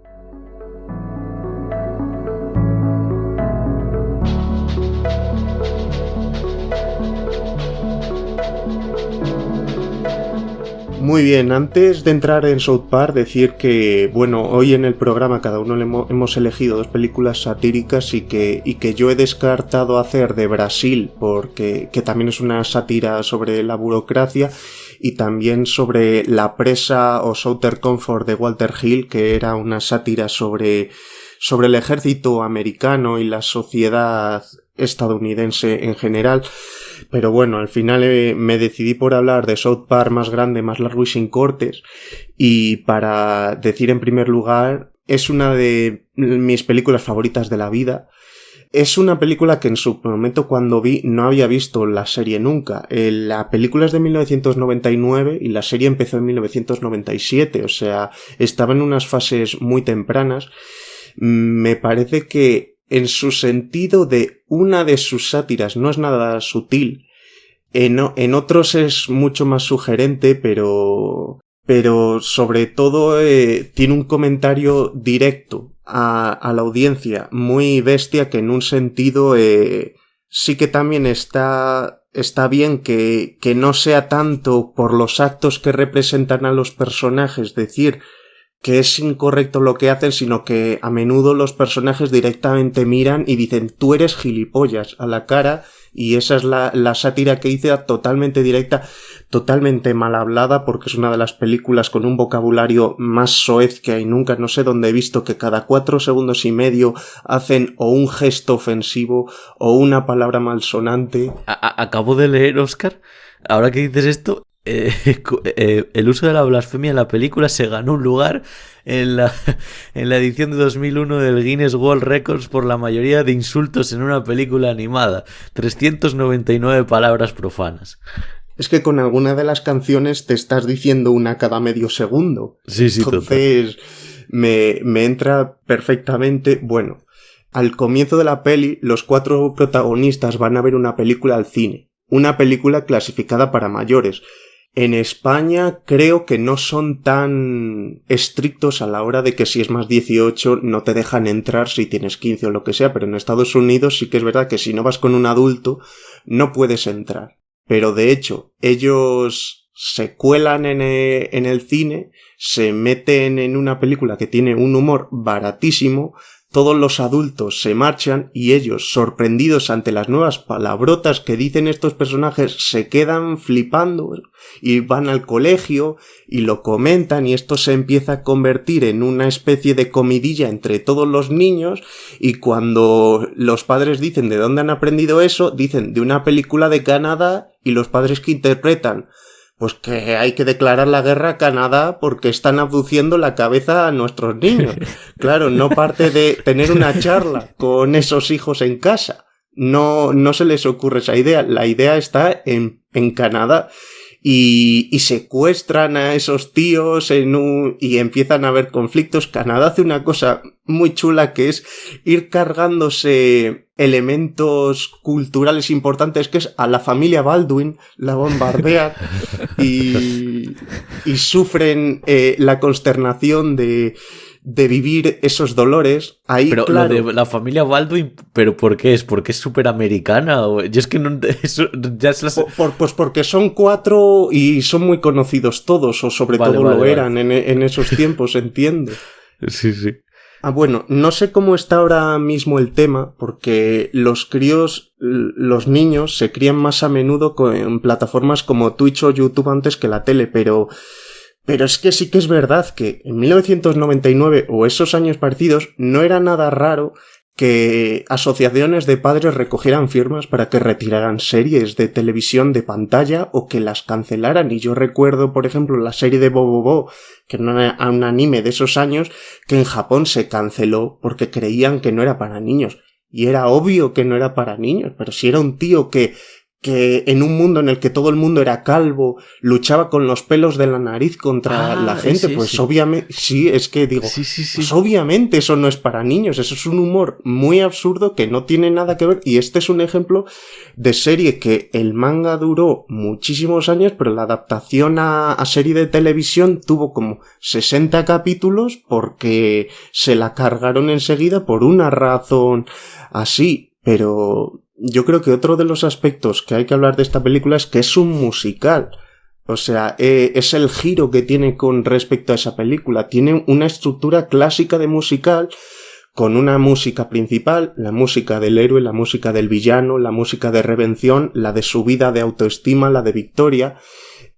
Muy bien, antes de entrar en South Park, decir que, bueno, hoy en el programa cada uno hemos elegido 2 películas satíricas y que yo he descartado hacer de Brasil, porque que también es una sátira sobre la burocracia, y también sobre La presa o Southern Comfort de Walter Hill, que era una sátira sobre el ejército americano y la sociedad estadounidense en general. Pero bueno, al final me decidí por hablar de South Park más grande, más largo y sin cortes. Y para decir en primer lugar, es una de mis películas favoritas de la vida. Es una película que en su momento cuando vi no había visto la serie nunca. La película es de 1999 y la serie empezó en 1997, o sea, estaba en unas fases muy tempranas. Me parece que en su sentido de una de sus sátiras no es nada sutil. En otros es mucho más sugerente, pero sobre todo tiene un comentario directo a la audiencia, muy bestia, que en un sentido sí que también está bien que no sea tanto por los actos que representan a los personajes, decir que es incorrecto lo que hacen, sino que a menudo los personajes directamente miran y dicen tú eres gilipollas a la cara, y esa es la sátira que hice, totalmente directa, totalmente mal hablada, porque es una de las películas con un vocabulario más soez que hay nunca. No sé dónde he visto que cada 4 segundos y medio hacen o un gesto ofensivo o una palabra malsonante. Acabo de leer, Óscar, ahora que dices esto, el uso de la blasfemia en la película se ganó un lugar en la edición de 2001 del Guinness World Records por la mayoría de insultos en una película animada. 399 palabras profanas. Es que con alguna de las canciones te estás diciendo una cada medio segundo. Sí, entonces me entra perfectamente. Bueno, al comienzo de la peli, los 4 protagonistas van a ver una película al cine. Una película clasificada para mayores. En España creo que no son tan estrictos a la hora de que si es más 18 no te dejan entrar si tienes 15 o lo que sea, pero en Estados Unidos sí que es verdad que si no vas con un adulto no puedes entrar. Pero de hecho, ellos se cuelan en el cine, se meten en una película que tiene un humor baratísimo, todos los adultos se marchan y ellos, sorprendidos ante las nuevas palabrotas que dicen estos personajes, se quedan flipando y van al colegio y lo comentan, y esto se empieza a convertir en una especie de comidilla entre todos los niños, y cuando los padres dicen de dónde han aprendido eso, dicen de una película de Canadá, y los padres que interpretan pues que hay que declarar la guerra a Canadá porque están abduciendo la cabeza a nuestros niños. Claro, no parte de tener una charla con esos hijos en casa. No se les ocurre esa idea. La idea está en Canadá. Y secuestran a esos tíos y empiezan a haber conflictos. Canadá hace una cosa muy chula, que es ir cargándose elementos culturales importantes, que es a la familia Baldwin, la bombardean y sufren la consternación de vivir esos dolores. Ahí, pero claro, lo de la familia Baldwin, ¿pero por qué es? ¿Porque es súper americana? Yo es que no... Eso ya es pues porque son 4 y son muy conocidos todos, o sobre todo lo eran en esos tiempos, entiendo. Sí. Bueno, no sé cómo está ahora mismo el tema, porque los niños se crían más a menudo en plataformas como Twitch o YouTube antes que la tele, pero es que sí que es verdad que en 1999 o esos años parecidos no era nada raro que asociaciones de padres recogieran firmas para que retiraran series de televisión de pantalla o que las cancelaran. Y yo recuerdo, por ejemplo, la serie de Bobobo, que era un anime de esos años, que en Japón se canceló porque creían que no era para niños. Y era obvio que no era para niños, pero si era un tío que en un mundo en el que todo el mundo era calvo, luchaba con los pelos de la nariz contra la gente, pues obviamente, sí, es que digo, pues obviamente eso no es para niños, eso es un humor muy absurdo que no tiene nada que ver, y este es un ejemplo de serie que el manga duró muchísimos años, pero la adaptación a serie de televisión tuvo como 60 capítulos porque se la cargaron enseguida por una razón así, pero yo creo que otro de los aspectos que hay que hablar de esta película es que es un musical. O sea, es el giro que tiene con respecto a esa película. Tiene una estructura clásica de musical con una música principal, la música del héroe, la música del villano, la música de redención, la de subida de autoestima, la de victoria.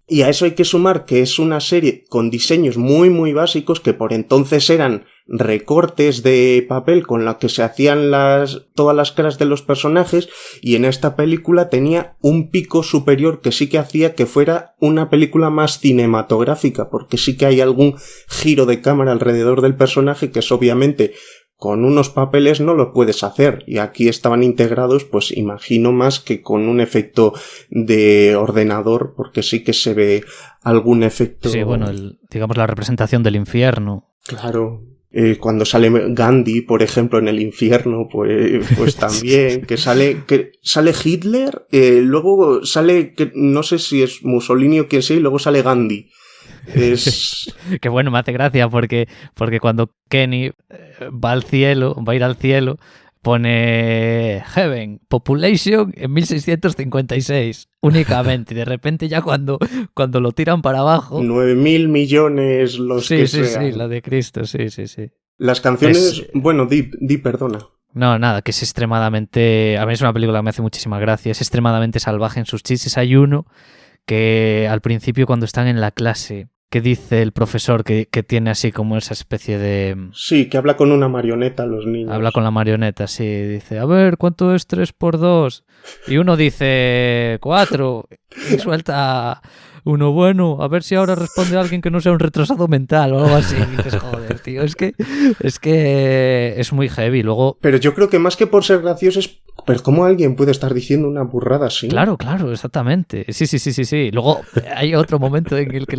Y a eso hay que sumar que es una serie con diseños muy muy básicos que por entonces eran recortes de papel con la que se hacían todas las caras de los personajes, y en esta película tenía un pico superior que sí que hacía que fuera una película más cinematográfica, porque sí que hay algún giro de cámara alrededor del personaje que es obviamente con unos papeles no lo puedes hacer, y aquí estaban integrados, pues imagino más que con un efecto de ordenador, porque sí que se ve algún efecto. Sí, bueno, digamos la representación del infierno. Claro. Cuando sale Gandhi, por ejemplo, en el infierno, pues también, que sale Hitler, luego sale, que no sé si es Mussolini o quién sea, y luego sale Gandhi. Que bueno, me hace gracia porque cuando Kenny va a ir al cielo, pone Heaven, Population en 1656 únicamente, y de repente ya cuando lo tiran para abajo... 9.000 millones los que sean. Sí, la de Cristo, sí. Las canciones... Bueno, di, perdona. No, nada, que es extremadamente... A mí es una película que me hace muchísima gracia, es extremadamente salvaje en sus chistes. Hay uno que al principio cuando están en la clase, que dice el profesor que tiene así como esa especie de... Sí, que habla con una marioneta los niños. Habla con la marioneta, sí. Dice, a ver, ¿cuánto es 3 por 2? Y uno dice 4. Y suelta uno, bueno, a ver si ahora responde alguien que no sea un retrasado mental o algo así. Y dices, joder, tío, es que es muy heavy. Luego... Pero yo creo que más que por ser gracioso es... Pero ¿cómo alguien puede estar diciendo una burrada así? Claro, exactamente. Sí. Luego hay otro momento en el que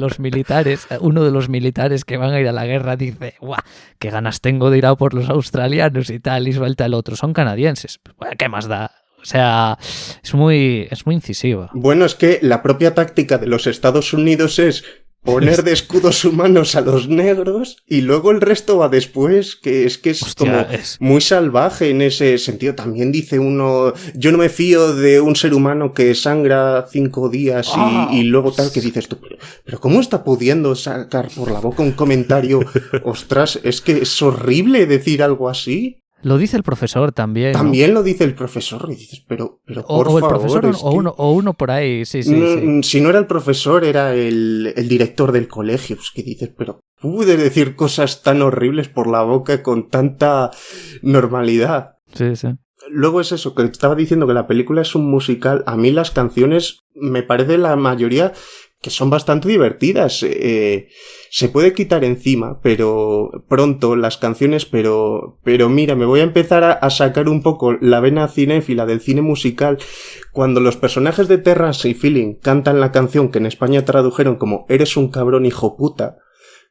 uno de los militares que van a ir a la guerra dice, ¡guau! ¡Qué ganas tengo de ir a por los australianos y tal! Y suelta el otro, son canadienses. Pues, ¿qué más da? O sea, es muy incisiva. Bueno, es que la propia táctica de los Estados Unidos es poner de escudos humanos a los negros y luego el resto va después, que es Hostia, como muy salvaje en ese sentido. También dice uno, yo no me fío de un ser humano que sangra 5 días y luego tal, que dices tú, pero ¿cómo está pudiendo sacar por la boca un comentario? Ostras, es que es horrible decir algo así. Lo dice el profesor también. También ¿no? Lo dice el profesor y dices, pero por favor. O el profesor o uno por ahí, sí. Si no era el profesor, era el director del colegio. Pues que dices, pero pude decir cosas tan horribles por la boca con tanta normalidad. Sí. Luego es eso, que estaba diciendo que la película es un musical. A mí las canciones, me parece la mayoría que son bastante divertidas. Se puede quitar encima, pero pronto las canciones, pero mira, me voy a empezar a sacar un poco la vena cinéfila del cine musical. Cuando los personajes de Terrance y Feeling cantan la canción que en España tradujeron como Eres un cabrón hijo puta,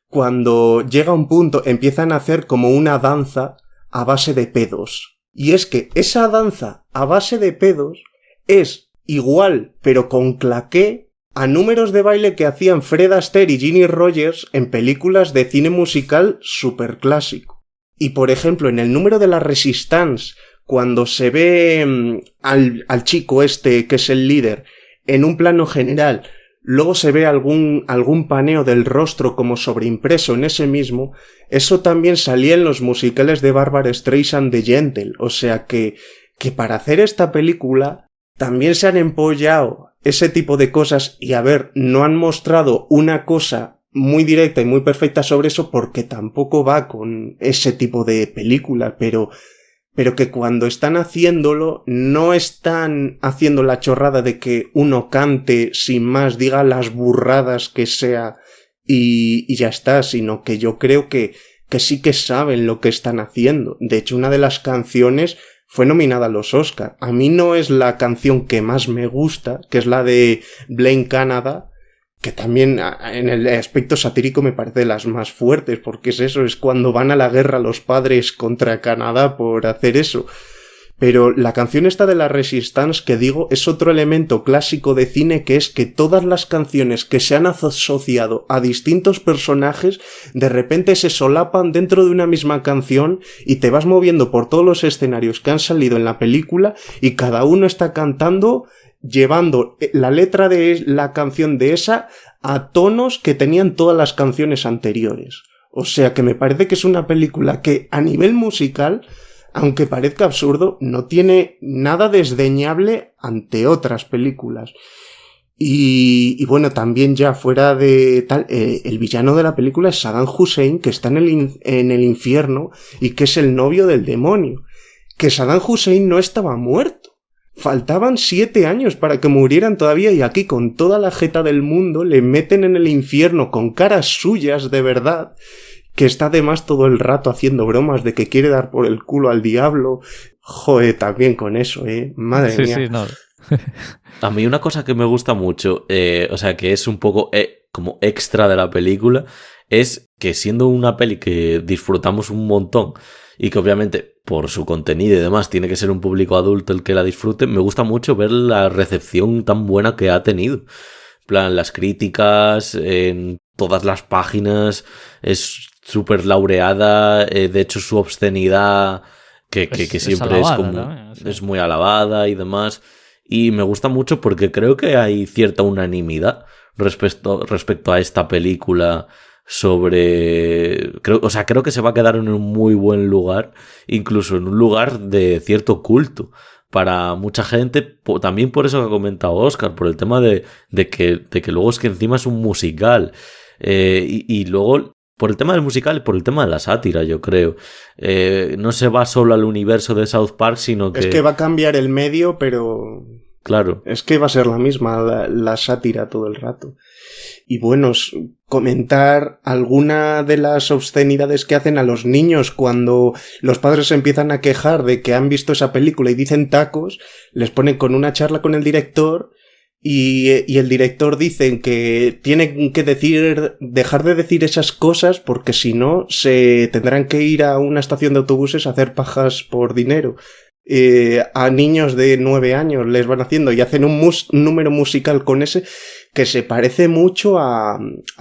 cuando llega un punto empiezan a hacer como una danza a base de pedos. Y es que esa danza a base de pedos es igual, pero con claqué, a números de baile que hacían Fred Astaire y Ginny Rogers en películas de cine musical super clásico. Y por ejemplo, en el número de la Resistance, cuando se ve al chico este que es el líder en un plano general, luego se ve algún paneo del rostro como sobreimpreso en ese mismo, eso también salía en los musicales de Barbra Streisand de Yentl. O sea que para hacer esta película también se han empollado ese tipo de cosas y a ver, no han mostrado una cosa muy directa y muy perfecta sobre eso porque tampoco va con ese tipo de película, pero que cuando están haciéndolo no están haciendo la chorrada de que uno cante sin más, diga las burradas que sea y ya está, sino que yo creo que sí que saben lo que están haciendo. De hecho, una de las canciones fue nominada a los Oscar. A mí no es la canción que más me gusta, que es la de Blame Canada, que también en el aspecto satírico me parece de las más fuertes, porque es cuando van a la guerra los padres contra Canadá por hacer eso. Pero la canción esta de la Resistance que digo es otro elemento clásico de cine, que es que todas las canciones que se han asociado a distintos personajes de repente se solapan dentro de una misma canción y te vas moviendo por todos los escenarios que han salido en la película y cada uno está cantando llevando la letra de la canción de esa a tonos que tenían todas las canciones anteriores. O sea que me parece que es una película que a nivel musical, aunque parezca absurdo, no tiene nada desdeñable ante otras películas. Y bueno, también ya fuera de tal, el villano de la película es Saddam Hussein, que está en el infierno y que es el novio del demonio. Que Saddam Hussein no estaba muerto. Faltaban 7 años para que murieran todavía y aquí con toda la jeta del mundo le meten en el infierno con caras suyas de verdad, que está además todo el rato haciendo bromas de que quiere dar por el culo al diablo. Joder, también con eso, madre mía. Sí, no. A mí una cosa que me gusta mucho, o sea, que es un poco como extra de la película, es que siendo una peli que disfrutamos un montón y que obviamente por su contenido y demás tiene que ser un público adulto el que la disfrute, me gusta mucho ver la recepción tan buena que ha tenido. En plan, las críticas en todas las páginas, es súper laureada, de hecho su obscenidad que siempre es como también, sí. Es muy alabada y demás. Y me gusta mucho porque creo que hay cierta unanimidad respecto a esta película creo que se va a quedar en un muy buen lugar, incluso en un lugar de cierto culto para mucha gente, también por eso que ha comentado Óscar, por el tema de que luego es que encima es un musical, y luego por el tema del musical y por el tema de la sátira, yo creo. No se va solo al universo de South Park, sino que... Es que va a cambiar el medio, pero... Claro. Es que va a ser la misma, la sátira todo el rato. Y bueno, comentar alguna de las obscenidades que hacen a los niños cuando los padres se empiezan a quejar de que han visto esa película y dicen tacos, les ponen con una charla con el director y el director dice que tienen que dejar de decir esas cosas porque si no se tendrán que ir a una estación de autobuses a hacer pajas por dinero. A niños de 9 años les van haciendo y hacen un número musical con ese que se parece mucho a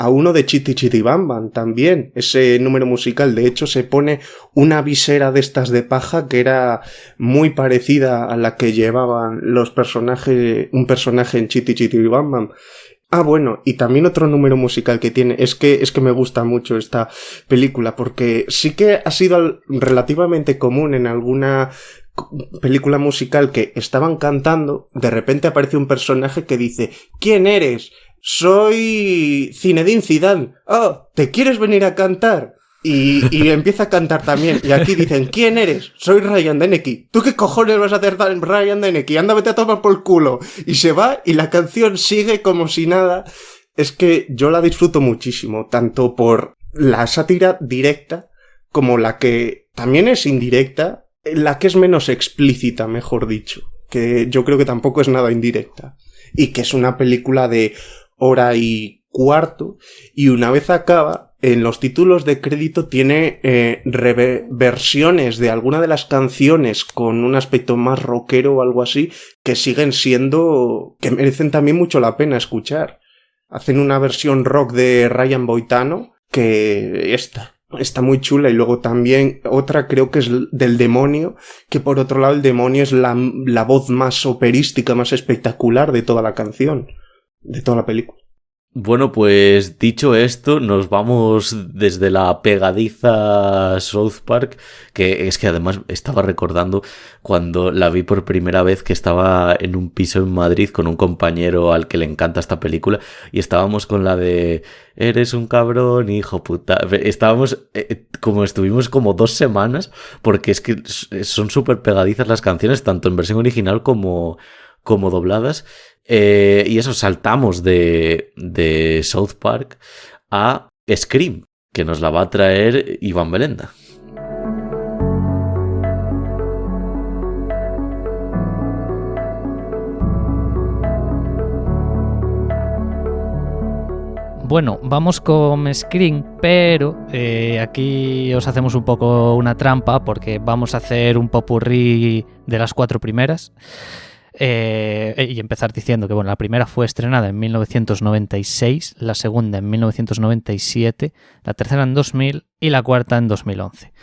uno de Chitty Chitty Bam Bam también, ese número musical. De hecho se pone una visera de estas de paja que era muy parecida a la que llevaban un personaje en Chitty Chitty Bam Bam. Ah, bueno, y también otro número musical que tiene, es que me gusta mucho esta película, porque sí que ha sido relativamente común en alguna película musical que estaban cantando, de repente aparece un personaje que dice: ¿quién eres? Soy Zinedine Zidane. Oh, ¿te quieres venir a cantar? Y empieza a cantar también. Y aquí dicen: ¿quién eres? Soy Ryan Dennehy. ¿Tú qué cojones vas a hacer Ryan Dennehy? Anda, vete a tomar por el culo. Y se va y la canción sigue como si nada. Es que yo la disfruto muchísimo, tanto por la sátira directa como la que también es indirecta, la que es menos explícita, mejor dicho, que yo creo que tampoco es nada indirecta, y que es una película de 1:15, y una vez acaba, en los títulos de crédito tiene versiones de alguna de las canciones con un aspecto más rockero o algo así, que siguen siendo, que merecen también mucho la pena escuchar. Hacen una versión rock de Ryan Boitano que está muy chula, y luego también otra creo que es del demonio, que por otro lado el demonio es la voz más operística, más espectacular de toda la canción, de toda la película. Bueno, pues dicho esto, nos vamos desde la pegadiza South Park, que es que además estaba recordando cuando la vi por primera vez, que estaba en un piso en Madrid con un compañero al que le encanta esta película, y estábamos con la de eres un cabrón, hijo puta. Estábamos, estuvimos como 2 semanas, porque es que son súper pegadizas las canciones, tanto en versión original como dobladas. Y eso, saltamos de South Park a Scream, que nos la va a traer Iván Belenda. Bueno, vamos con Scream, pero aquí os hacemos un poco una trampa porque vamos a hacer un popurrí de las 4 primeras. Y empezar diciendo que bueno, la primera fue estrenada en 1996, la segunda en 1997, la tercera en 2000 y la cuarta en 2011.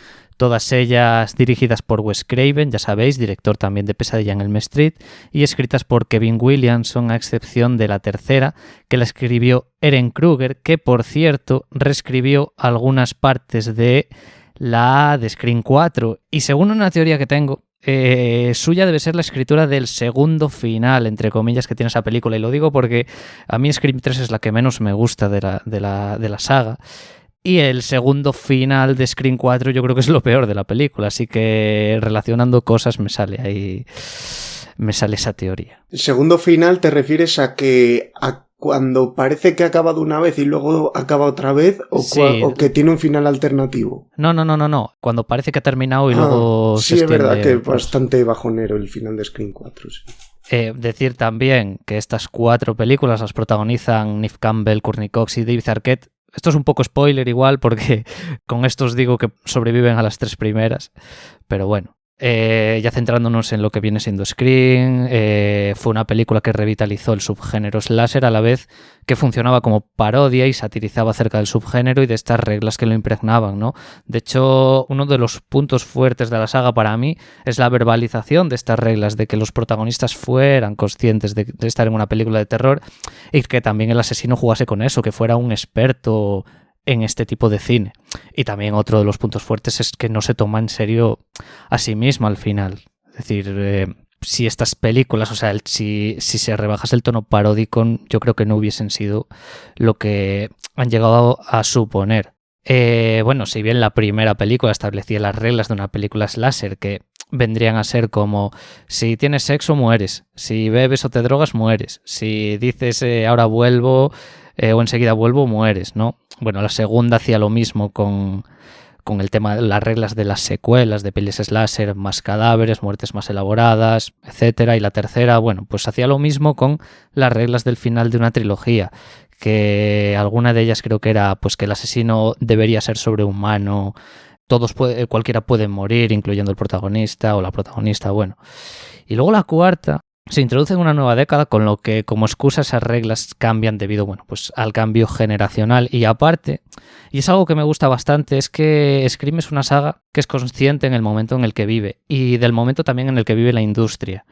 todas ellas dirigidas por Wes Craven, ya sabéis, director también de Pesadilla en Elm Street, y escritas por Kevin Williamson, a excepción de la tercera, que la escribió Ehren Kruger, que por cierto reescribió algunas partes de la de Scream 4, y según una teoría que tengo, suya debe ser la escritura del segundo final, entre comillas, que tiene esa película, y lo digo porque a mí Scream 3 es la que menos me gusta de la saga, y el segundo final de Scream 4 yo creo que es lo peor de la película, así que relacionando cosas me sale esa teoría. ¿El segundo final te refieres a que cuando parece que ha acabado una vez y luego acaba otra vez, o, sí. o que tiene un final alternativo? No. Cuando parece que ha terminado y luego sí, es verdad que es pues, bastante bajonero el final de Scream 4. Sí. Decir también que estas 4 películas las protagonizan Neve Campbell, Courtney Cox y David Arquette. Esto es un poco spoiler igual, porque con esto os digo que sobreviven a las 3 primeras, pero bueno. Ya centrándonos en lo que viene siendo Scream, fue una película que revitalizó el subgénero slasher a la vez que funcionaba como parodia y satirizaba acerca del subgénero y de estas reglas que lo impregnaban, ¿no? De hecho, uno de los puntos fuertes de la saga para mí es la verbalización de estas reglas, de que los protagonistas fueran conscientes de estar en una película de terror y que también el asesino jugase con eso, que fuera un experto en este tipo de cine. Y también otro de los puntos fuertes es que no se toma en serio a sí misma al final. Es decir, si estas películas, o sea, si se rebajase el tono paródico, yo creo que no hubiesen sido lo que han llegado a suponer. Bueno, si bien la primera película establecía las reglas de una película slasher, que vendrían a ser como: si tienes sexo, mueres; si bebes o te drogas, mueres; si dices ahora vuelvo o enseguida vuelvo, mueres, ¿no? Bueno, la segunda hacía lo mismo con el tema de las reglas de las secuelas de pelis slasher, más cadáveres, muertes más elaboradas, etcétera. Y la tercera, bueno, pues hacía lo mismo con las reglas del final de una trilogía, que alguna de ellas creo que era pues que el asesino debería ser sobrehumano, cualquiera puede morir, incluyendo el protagonista o la protagonista, bueno. Y luego la cuarta se introduce en una nueva década, con lo que como excusa esas reglas cambian debido, bueno, pues al cambio generacional. Y aparte, y es algo que me gusta bastante, es que Scream es una saga que es consciente en el momento en el que vive y del momento también en el que vive la industria.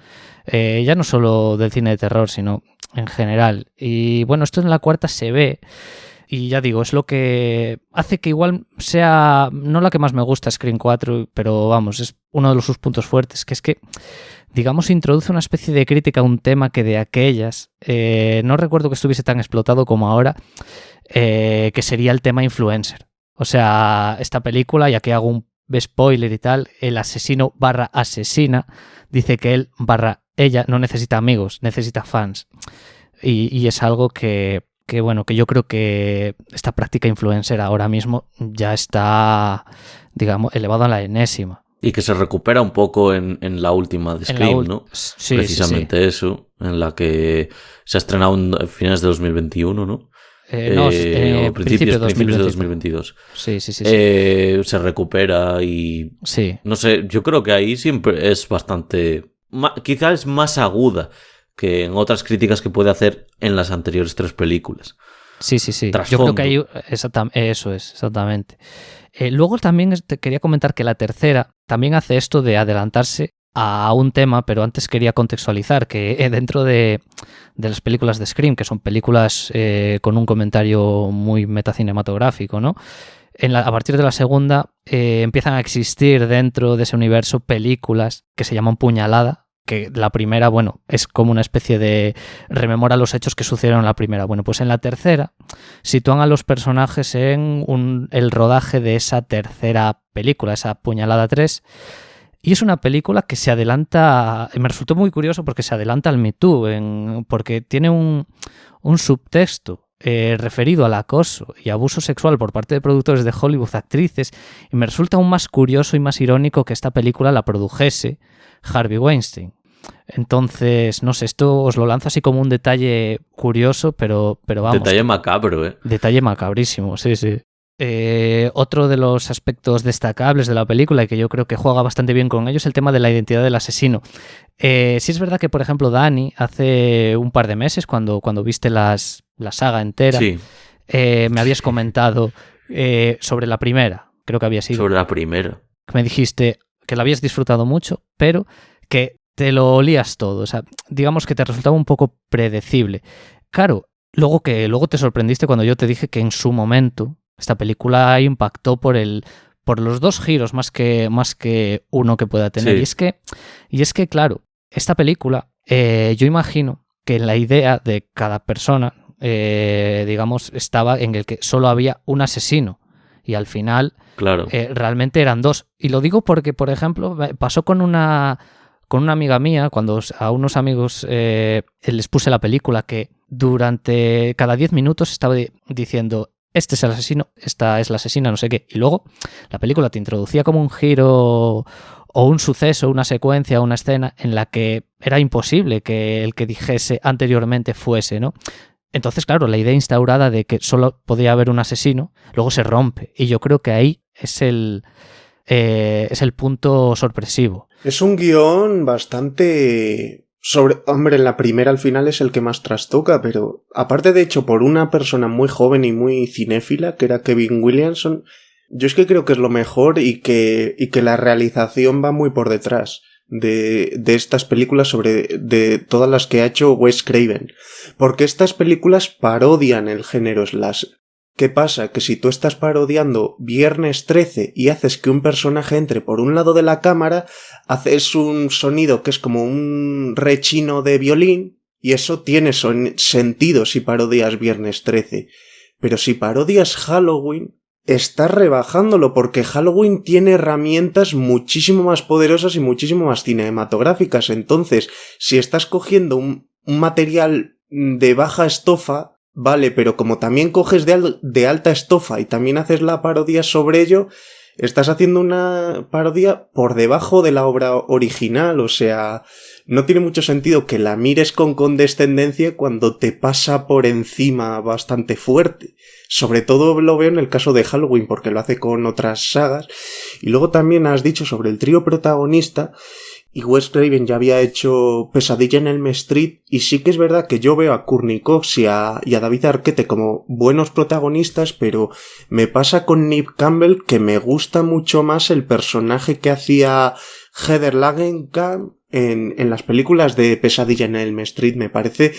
Ya no solo del cine de terror, sino en general. Y bueno, esto en la cuarta se ve. Y ya digo, es lo que hace que igual sea no la que más me gusta Scream 4, pero vamos, es uno de sus puntos fuertes, que es que, digamos, introduce una especie de crítica a un tema que de aquellas no recuerdo que estuviese tan explotado como ahora, que sería el tema influencer. O sea, esta película, ya que hago un spoiler y tal, el asesino / asesina dice que él / ella no necesita amigos, necesita fans. Y es algo que bueno, que yo creo que esta práctica influencer ahora mismo ya está, digamos, elevada a la enésima. Y que se recupera un poco en la última de Scream, ¿no? Sí, precisamente sí. Eso, en la que se ha estrenado en finales de 2021, ¿no? Principios de 2022. Sí. Se recupera y... Sí. No sé, yo creo que ahí siempre es bastante... Quizás es más aguda que en otras críticas que puede hacer en las anteriores 3 películas. Sí. Yo creo que ahí eso es, exactamente. Luego también te quería comentar que la tercera también hace esto de adelantarse a un tema, pero antes quería contextualizar que dentro de las películas de Scream, que son películas con un comentario muy metacinematográfico, ¿no? A partir de la segunda empiezan a existir dentro de ese universo películas que se llaman Puñalada, que la primera, bueno, es como una especie de rememora los hechos que sucedieron en la primera. Bueno, pues en la tercera sitúan a los personajes en el rodaje de esa tercera película, esa Puñalada 3, y es una película que se adelanta, me resultó muy curioso porque se adelanta al Me Too, porque tiene un subtexto referido al acoso y abuso sexual por parte de productores de Hollywood, actrices, y me resulta aún más curioso y más irónico que esta película la produjese Harvey Weinstein. Entonces, no sé, esto os lo lanzo así como un detalle curioso, pero vamos. Detalle macabro, ¿eh? Detalle macabrísimo, sí. Otro de los aspectos destacables de la película y que yo creo que juega bastante bien con ello es el tema de la identidad del asesino. Sí es verdad que, por ejemplo, Dani, hace un par de meses, cuando viste la saga entera, sí. Me habías comentado sobre la primera, creo que había sido. Sobre la primera. que me dijiste que la habías disfrutado mucho, pero que te lo olías todo. O sea, digamos que te resultaba un poco predecible. Claro, luego te sorprendiste cuando yo te dije que en su momento esta película impactó por los dos giros más que uno que pueda tener. Sí. Y es que, claro, esta película, yo imagino que la idea de cada persona, digamos, estaba en el que solo había un asesino. Y al final, Claro. realmente eran dos. Y lo digo porque, por ejemplo, pasó con una amiga mía, cuando a unos amigos les puse la película, que durante cada 10 minutos estaba diciendo, este es el asesino, esta es la asesina, no sé qué. Y luego la película te introducía como un giro o un suceso, una secuencia, una escena en la que era imposible que el que dijese anteriormente fuese, ¿no? Entonces, claro, la idea instaurada de que solo podía haber un asesino, luego se rompe. Y yo creo que ahí es el punto sorpresivo. Es un guión bastante... Hombre, en la primera al final es el que más trastoca, pero aparte de hecho por una persona muy joven y muy cinéfila, que era Kevin Williamson, yo es que creo que es lo mejor y que la realización va muy por detrás de estas películas de todas las que ha hecho Wes Craven. Porque estas películas parodian el género slash. ¿Qué pasa? Que si tú estás parodiando Viernes 13 y haces que un personaje entre por un lado de la cámara, haces un sonido que es como un rechino de violín y eso tiene sentido si parodias Viernes 13. Pero si parodias Halloween, estás rebajándolo porque Halloween tiene herramientas muchísimo más poderosas y muchísimo más cinematográficas. Entonces, si estás cogiendo un material de baja estofa, vale, pero como también coges de alta estofa y también haces la parodia sobre ello, estás haciendo una parodia por debajo de la obra original. O sea, no tiene mucho sentido que la mires con condescendencia cuando te pasa por encima bastante fuerte. Sobre todo lo veo en el caso de Halloween porque lo hace con otras sagas. Y luego también has dicho sobre el trío protagonista. Y Wes Craven ya había hecho Pesadilla en Elm Street y sí que es verdad que yo veo a Courtney Cox y a David Arquette como buenos protagonistas, pero me pasa con Neve Campbell que me gusta mucho más el personaje que hacía Heather Langenkamp en las películas de Pesadilla en Elm Street. Me parece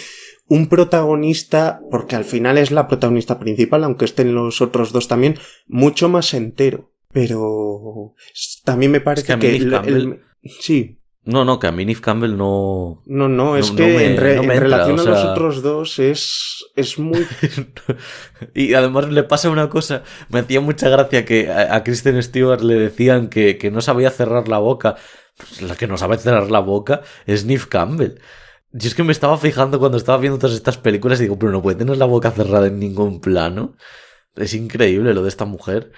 un protagonista, porque al final es la protagonista principal, aunque estén los otros dos también, mucho más entero. Pero también me parece sí. No, que a mí Neve Campbell no... No, es que en relación a los otros dos es muy... Y además le pasa una cosa, me hacía mucha gracia que a Kristen Stewart le decían que no sabía cerrar la boca. Pues la que no sabe cerrar la boca es Neve Campbell. Yo es que me estaba fijando cuando estaba viendo todas estas películas y digo, pero no puede tener la boca cerrada en ningún plano. Es increíble lo de esta mujer.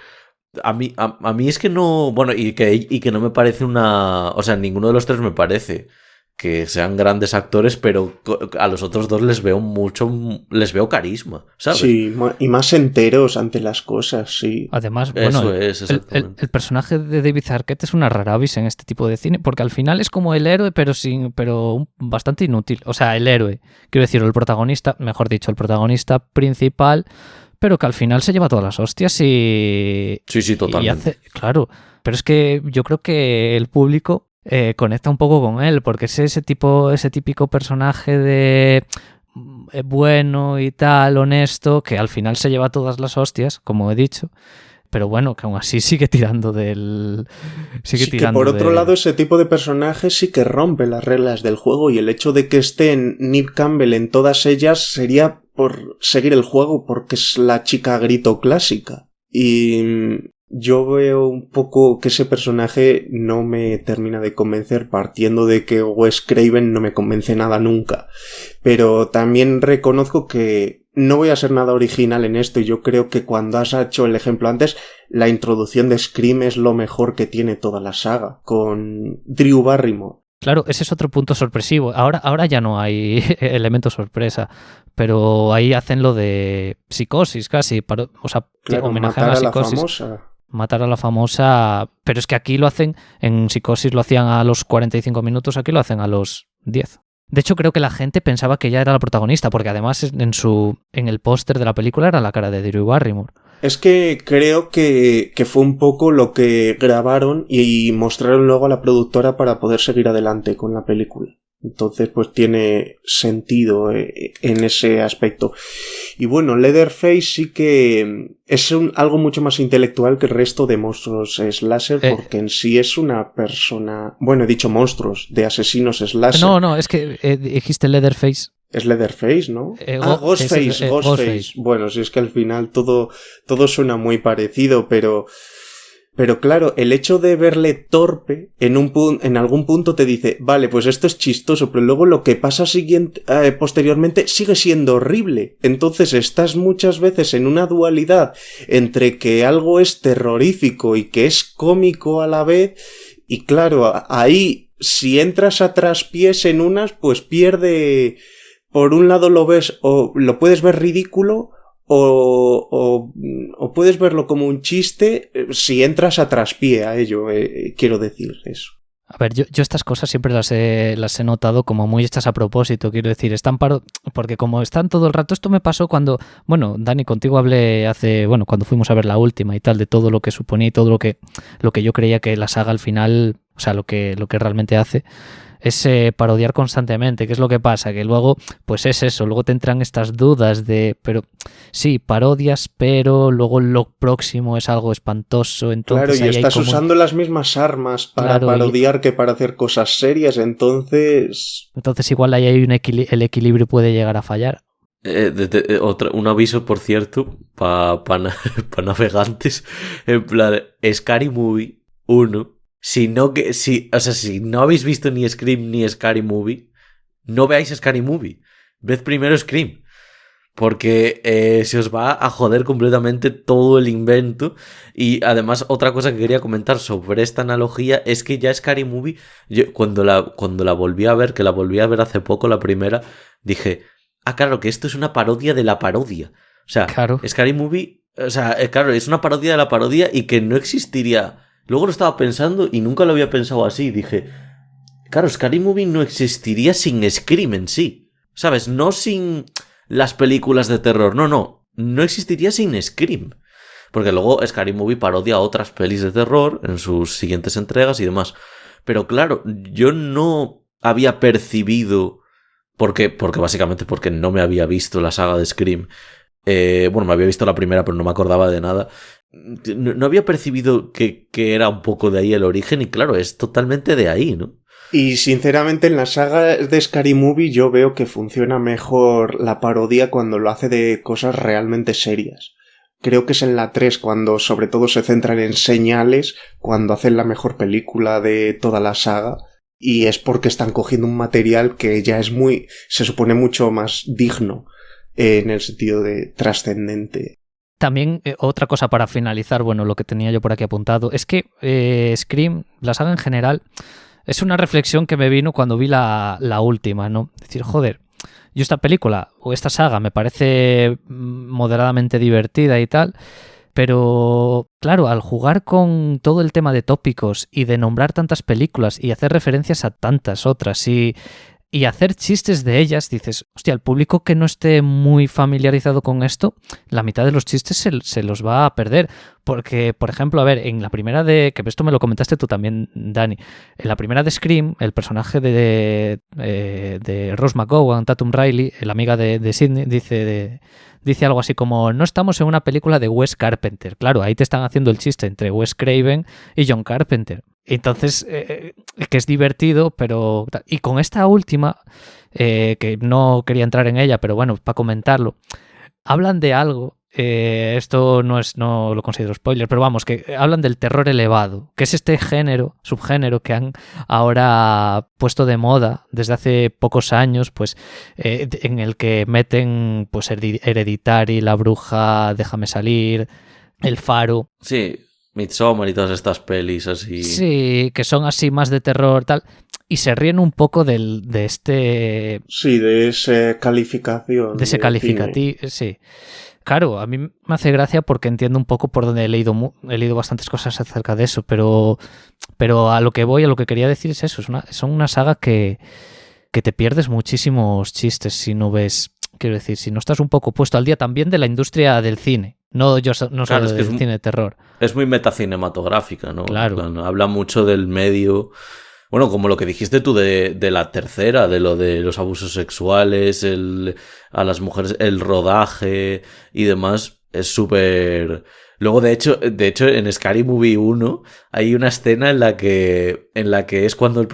A mí es que no... Bueno, y que no me parece una... O sea, ninguno de los tres me parece que sean grandes actores, pero a los otros dos les veo carisma, ¿sabes? Sí, y más enteros ante las cosas, sí. Además, bueno, el personaje de David Arquette es una rara avis en este tipo de cine, porque al final es como el héroe, pero bastante inútil. O sea, el héroe, quiero decir, el protagonista principal, pero que al final se lleva todas las hostias y... Sí, totalmente. Claro, pero es que yo creo que el público conecta un poco con él, porque es ese típico personaje de bueno y tal, honesto, que al final se lleva todas las hostias, como he dicho, pero bueno, que aún así sigue tirando del... que por otro lado ese tipo de personaje sí que rompe las reglas del juego y el hecho de que esté Neve Campbell en todas ellas sería por seguir el juego porque es la chica grito clásica. Y yo veo un poco que ese personaje no me termina de convencer, partiendo de que Wes Craven no me convence nada nunca. Pero también reconozco que no voy a ser nada original en esto y yo creo que cuando has hecho el ejemplo antes, la introducción de Scream es lo mejor que tiene toda la saga, con Drew Barrymore. Claro, ese es otro punto sorpresivo. Ahora ya no hay elemento sorpresa, pero ahí hacen lo de Psicosis casi, o sea, claro, homenajean a Psicosis. Matar a la famosa, pero es que aquí lo hacen, en Psicosis lo hacían a los 45 minutos, aquí lo hacen a los 10. De hecho, creo que la gente pensaba que ella era la protagonista, porque además en el póster de la película era la cara de Drew Barrymore. Es que creo que fue un poco lo que grabaron y mostraron luego a la productora para poder seguir adelante con la película. Entonces, pues tiene sentido en ese aspecto. Y bueno, Leatherface sí que es algo mucho más intelectual que el resto de monstruos slasher, porque en sí es una persona... Bueno, he dicho monstruos, de asesinos slasher. No, es que dijiste Leatherface. Es Leatherface, ¿no? Ghostface. Bueno, si es que al final todo suena muy parecido, pero claro, el hecho de verle torpe en algún punto te dice, vale, pues esto es chistoso, pero luego lo que pasa posteriormente sigue siendo horrible. Entonces estás muchas veces en una dualidad entre que algo es terrorífico y que es cómico a la vez, y claro, ahí si entras a traspiés en unas, pues pierde... Por un lado lo ves o lo puedes ver ridículo o puedes verlo como un chiste si entras a traspié a ello, quiero decir eso. A ver, yo estas cosas siempre las he notado como muy hechas a propósito, quiero decir, están porque como están todo el rato, esto me pasó cuando, bueno, Dani, contigo hablé cuando fuimos a ver la última y tal, de todo lo que suponía y todo lo que yo creía que la saga al final, o sea, lo que realmente hace es parodiar constantemente. ¿Qué es lo que pasa? Que luego, pues es eso, luego te entran estas dudas de, pero sí, parodias, pero luego lo próximo es algo espantoso. Entonces, claro, y estás usando las mismas armas para parodiar que para hacer cosas serias, entonces igual ahí hay el equilibrio puede llegar a fallar. Un aviso, por cierto, para navegantes, en plan, Scary Movie 1. Si no habéis visto ni Scream ni Scary Movie, no veáis Scary Movie. Ved primero Scream. Porque se os va a joder completamente todo el invento. Y además, otra cosa que quería comentar sobre esta analogía es que ya Scary Movie, yo cuando la volví a ver, que la volví a ver hace poco, la primera, dije, claro, que esto es una parodia de la parodia. O sea, claro. Scary Movie, claro, es una parodia de la parodia y que no existiría... Luego lo estaba pensando y nunca lo había pensado así. Dije, claro, Scary Movie no existiría sin Scream en sí. ¿Sabes? No sin las películas de terror. No existiría sin Scream. Porque luego Scary Movie parodia otras pelis de terror en sus siguientes entregas y demás. Pero claro, yo no había percibido... Básicamente porque no me había visto la saga de Scream. Me había visto la primera, pero no me acordaba de nada. No había percibido que era un poco de ahí el origen, y claro, es totalmente de ahí, ¿no? Y sinceramente en la saga de Scary Movie yo veo que funciona mejor la parodia cuando lo hace de cosas realmente serias. Creo que es en la 3 cuando sobre todo se centran en señales, cuando hacen la mejor película de toda la saga, y es porque están cogiendo un material que ya se supone mucho más digno en el sentido de trascendente. También otra cosa para finalizar, bueno, lo que tenía yo por aquí apuntado, es que Scream, la saga en general, es una reflexión que me vino cuando vi la última, ¿no? Es decir, joder, yo esta película o esta saga me parece moderadamente divertida y tal, pero claro, al jugar con todo el tema de tópicos y de nombrar tantas películas y hacer referencias a tantas otras y hacer chistes de ellas, dices, hostia, el público que no esté muy familiarizado con esto, la mitad de los chistes se los va a perder. Porque, por ejemplo, a ver, en la primera que esto me lo comentaste tú también, Dani, en la primera de Scream, el personaje de Rose McGowan, Tatum Riley, la amiga de Sidney, dice algo así como, no estamos en una película de Wes Carpenter. Claro, ahí te están haciendo el chiste entre Wes Craven y John Carpenter. Entonces, que es divertido, pero... Y con esta última, que no quería entrar en ella, pero bueno, para comentarlo, hablan de algo, esto no lo considero spoiler, pero vamos, que hablan del terror elevado, que es este subgénero que han ahora puesto de moda desde hace pocos años, pues en el que meten pues Hereditary, La Bruja, Déjame Salir, El Faro. Sí, Midsommar y todas estas pelis así. Sí, que son así más de terror, tal. Y se ríen un poco de este... Sí, de esa calificación. De ese calificativo, sí. Claro, a mí me hace gracia porque entiendo un poco por donde he leído bastantes cosas acerca de eso, pero a lo que quería decir es eso, son una saga que te pierdes muchísimos chistes si no ves, quiero decir, si no estás un poco puesto al día también de la industria del cine. No Claro, solo es que del cine de terror. es muy metacinematográfica, ¿no? Claro. En plan, habla mucho del medio. Bueno, como lo que dijiste tú de la tercera, de lo de los abusos sexuales, a las mujeres, el rodaje y demás, es súper... Luego, de hecho, en Scary Movie 1 hay una escena en la que es cuando la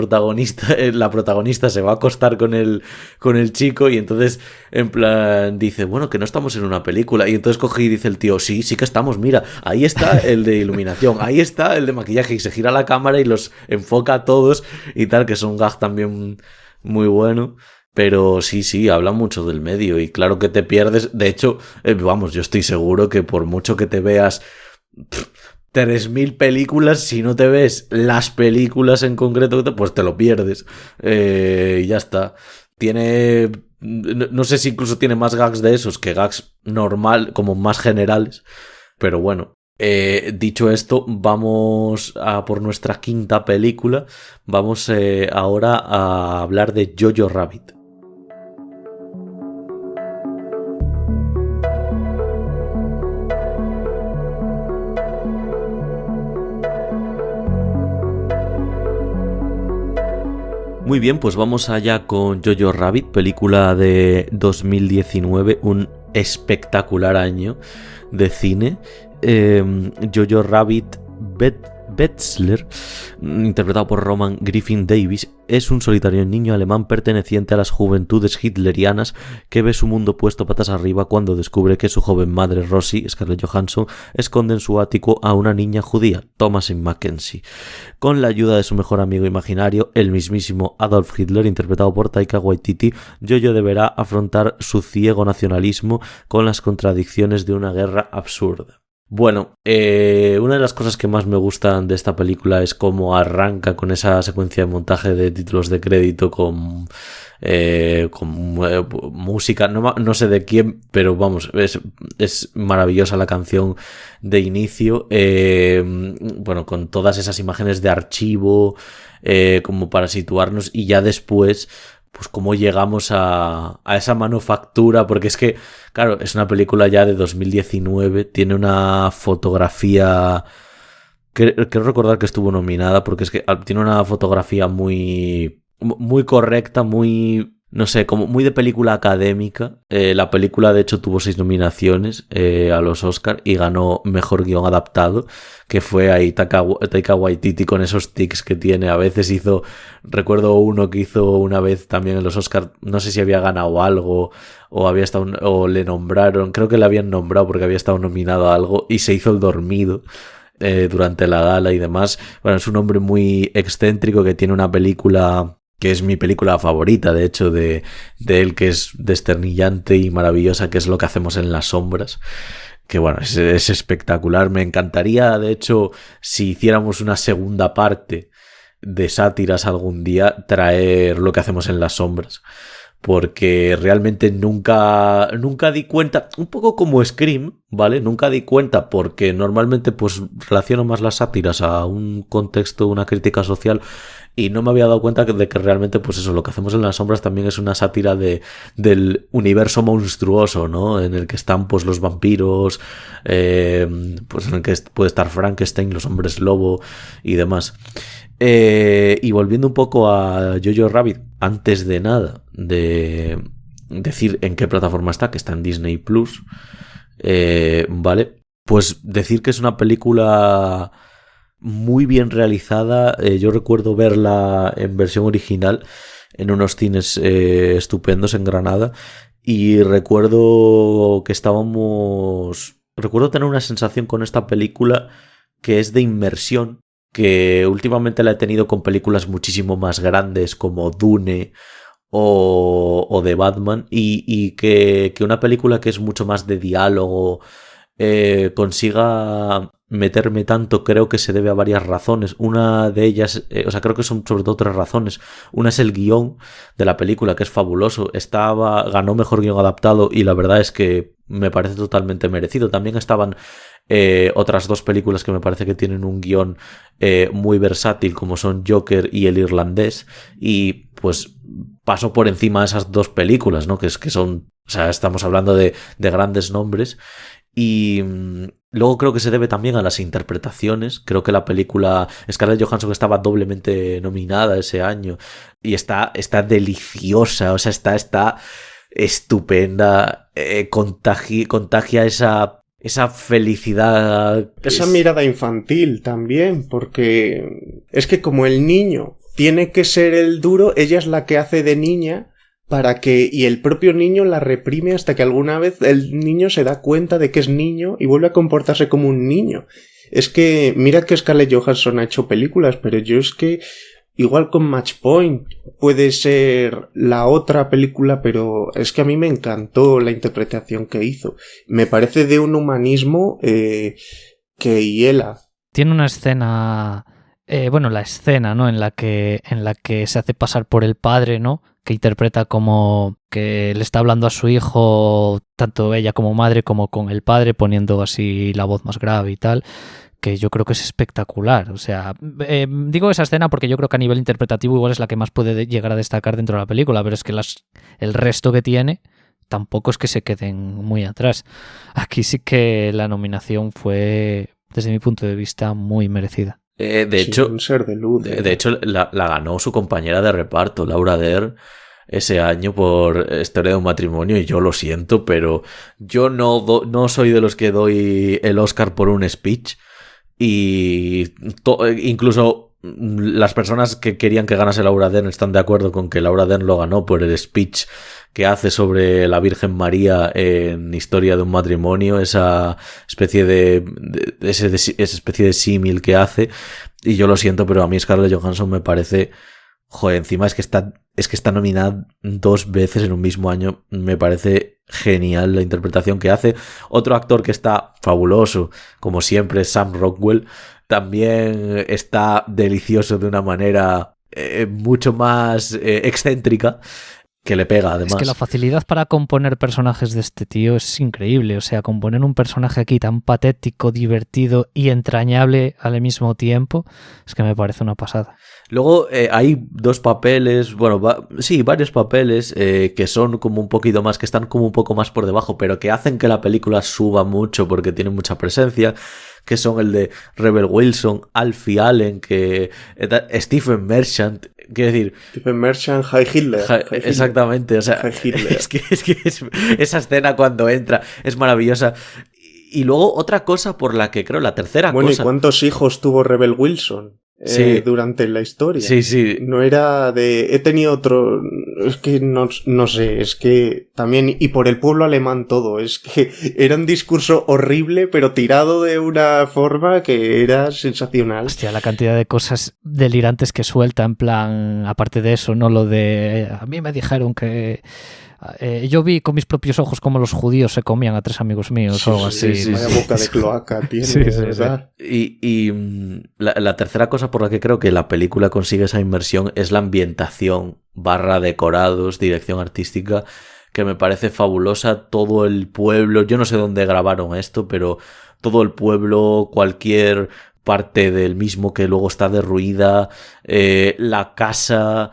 protagonista se va a acostar con el chico y entonces, en plan, dice, bueno, que no estamos en una película. Y entonces coge y dice el tío, sí que estamos, mira, ahí está el de iluminación, ahí está el de maquillaje, y se gira la cámara y los enfoca a todos y tal, que es un gag también muy bueno. Pero sí, habla mucho del medio y claro que te pierdes. De hecho, vamos, yo estoy seguro que por mucho que te veas 3.000 películas, si no te ves las películas en concreto, pues te lo pierdes. Y ya está. Tiene... No sé si incluso tiene más gags de esos que gags normal, como más generales. Pero bueno. Dicho esto, vamos a por nuestra quinta película. Vamos ahora a hablar de Jojo Rabbit. Muy bien, pues vamos allá con Jojo Rabbit, película de 2019, un espectacular año de cine. Jojo Rabbit Wetzler, interpretado por Roman Griffin Davis, es un solitario niño alemán perteneciente a las juventudes hitlerianas que ve su mundo puesto patas arriba cuando descubre que su joven madre Rosie, Scarlett Johansson, esconde en su ático a una niña judía, Thomasin Mackenzie. Con la ayuda de su mejor amigo imaginario, el mismísimo Adolf Hitler, interpretado por Taika Waititi, Jojo deberá afrontar su ciego nacionalismo con las contradicciones de una guerra absurda. Bueno, una de las cosas que más me gustan de esta película es cómo arranca con esa secuencia de montaje de títulos de crédito con música, no sé de quién, pero vamos, es maravillosa la canción de inicio, bueno, con todas esas imágenes de archivo, como para situarnos, y ya después pues cómo llegamos a esa manufactura, porque es que, claro, es una película ya de 2019, tiene una fotografía... Quiero recordar que estuvo nominada, porque es que tiene una fotografía muy correcta, muy... No sé, como muy de película académica. La película, de hecho, tuvo 6 nominaciones a los Oscar y ganó Mejor Guión Adaptado, que fue ahí Taika Waititi con esos tics que tiene. A veces recuerdo uno que hizo una vez también en los Oscar, no sé si había ganado algo o había estado, o le nombraron, creo que le habían nombrado porque había estado nominado a algo y se hizo el dormido durante la gala y demás. Bueno, es un hombre muy excéntrico que tiene una película... que es mi película favorita, de hecho, de él, que es desternillante y maravillosa, que es Lo que hacemos en las sombras, que bueno, es espectacular. Me encantaría, de hecho, si hiciéramos una segunda parte de sátiras algún día, traer Lo que hacemos en las sombras, porque realmente nunca di cuenta, un poco como Scream, ¿vale? Nunca di cuenta porque normalmente pues relaciono más las sátiras a un contexto, una crítica social, y no me había dado cuenta de que realmente pues eso, Lo que hacemos en las sombras también es una sátira del universo monstruoso, ¿no? En el que están pues los vampiros, pues en el que puede estar Frankenstein, los hombres lobo y demás. Y volviendo un poco a Jojo Rabbit, antes de nada de decir en qué plataforma está, que está en Disney Plus, vale, pues decir que es una película muy bien realizada. Yo recuerdo verla en versión original en unos cines estupendos en Granada, y recuerdo tener una sensación con esta película que es de inmersión, que últimamente la he tenido con películas muchísimo más grandes como Dune o de Batman, y que una película que es mucho más de diálogo consiga meterme tanto, creo que se debe a varias razones. Una de ellas, creo que son sobre todo 3 razones. Una es el guión de la película, que es fabuloso. Ganó Mejor Guión Adaptado y la verdad es que me parece totalmente merecido. También estaban otras 2 películas que me parece que tienen un guión muy versátil, como son Joker y El Irlandés, y pues paso por encima de esas 2 películas, ¿no? Que son, estamos hablando de grandes nombres. Y luego creo que se debe también a las interpretaciones. Creo que la película Scarlett Johansson estaba doblemente nominada ese año y está deliciosa, o sea, está estupenda, contagia esa felicidad. Esa mirada infantil también, porque es que como el niño tiene que ser el duro, ella es la que hace de niña y el propio niño la reprime hasta que alguna vez el niño se da cuenta de que es niño y vuelve a comportarse como un niño. Es que, mira que Scarlett Johansson ha hecho películas, pero yo es que, igual con Match Point, puede ser la otra película, pero es que a mí me encantó la interpretación que hizo. Me parece de un humanismo que hiela. Tiene una escena, la escena, ¿no? En la que se hace pasar por el padre, ¿no? Que interpreta como que le está hablando a su hijo, tanto ella como madre, como con el padre, poniendo así la voz más grave y tal, que yo creo que es espectacular. O sea, digo esa escena porque yo creo que a nivel interpretativo igual es la que más puede llegar a destacar dentro de la película, pero es que el resto que tiene tampoco es que se queden muy atrás. Aquí sí que la nominación fue, desde mi punto de vista, muy merecida. De hecho, un ser de luz. De hecho, la ganó su compañera de reparto, Laura Dern, ese año por Historia de un matrimonio, y yo lo siento, pero yo no soy de los que doy el Oscar por un speech, y incluso las personas que querían que ganase Laura Dern están de acuerdo con que Laura Dern lo ganó por el speech que hace sobre la Virgen María en Historia de un matrimonio, esa especie esa especie de símil que hace. Y yo lo siento, pero a mí Scarlett Johansson me parece, joder, encima es que está nominada 2 veces en un mismo año. Me parece genial la interpretación que hace. Otro actor que está fabuloso, como siempre, es Sam Rockwell. También está delicioso de una manera mucho más excéntrica, que le pega, además. Es que la facilidad para componer personajes de este tío es increíble. O sea, componer un personaje aquí tan patético, divertido y entrañable al mismo tiempo, es que me parece una pasada. Luego hay 2 papeles, varios papeles que son como un poquito más, que están como un poco más por debajo, pero que hacen que la película suba mucho porque tienen mucha presencia, que son el de Rebel Wilson, Alfie Allen, Stephen Merchant, quiero decir... Stephen Merchant, High Hitler. Exactamente, o sea, es que esa escena cuando entra es maravillosa. Y luego otra cosa por la que creo, la tercera cosa... Bueno, ¿y cuántos hijos tuvo Rebel Wilson? Sí. Durante la historia. Sí. No era de... He tenido otro... Es que no sé, es que también... Y por el pueblo alemán todo. Es que era un discurso horrible, pero tirado de una forma que era sensacional. Hostia, la cantidad de cosas delirantes que suelta, en plan... Aparte de eso, ¿no? Lo de... A mí me dijeron que... yo vi con mis propios ojos cómo los judíos se comían a 3 amigos míos o algo así. Vaya boca de cloaca tiene, ¿verdad? Y la tercera cosa por la que creo que la película consigue esa inmersión es la ambientación / decorados, dirección artística, que me parece fabulosa. Todo el pueblo, yo no sé dónde grabaron esto, pero todo el pueblo, cualquier parte del mismo que luego está derruida, la casa...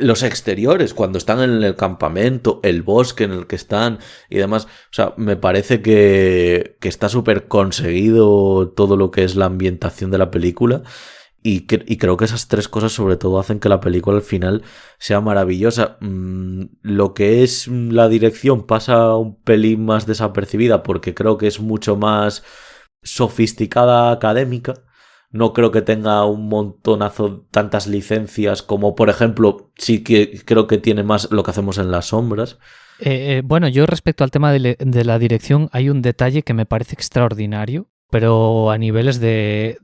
los exteriores, cuando están en el campamento, el bosque en el que están y demás, o sea, me parece que está súper conseguido todo lo que es la ambientación de la película y creo que esas 3 cosas sobre todo hacen que la película al final sea maravillosa. Lo que es la dirección pasa un pelín más desapercibida porque creo que es mucho más sofisticada académica. No creo que tenga un montonazo, tantas licencias como, por ejemplo, sí que creo que tiene más Lo que hacemos en las sombras. Bueno, yo respecto al tema de la dirección hay un detalle que me parece extraordinario, pero a niveles de...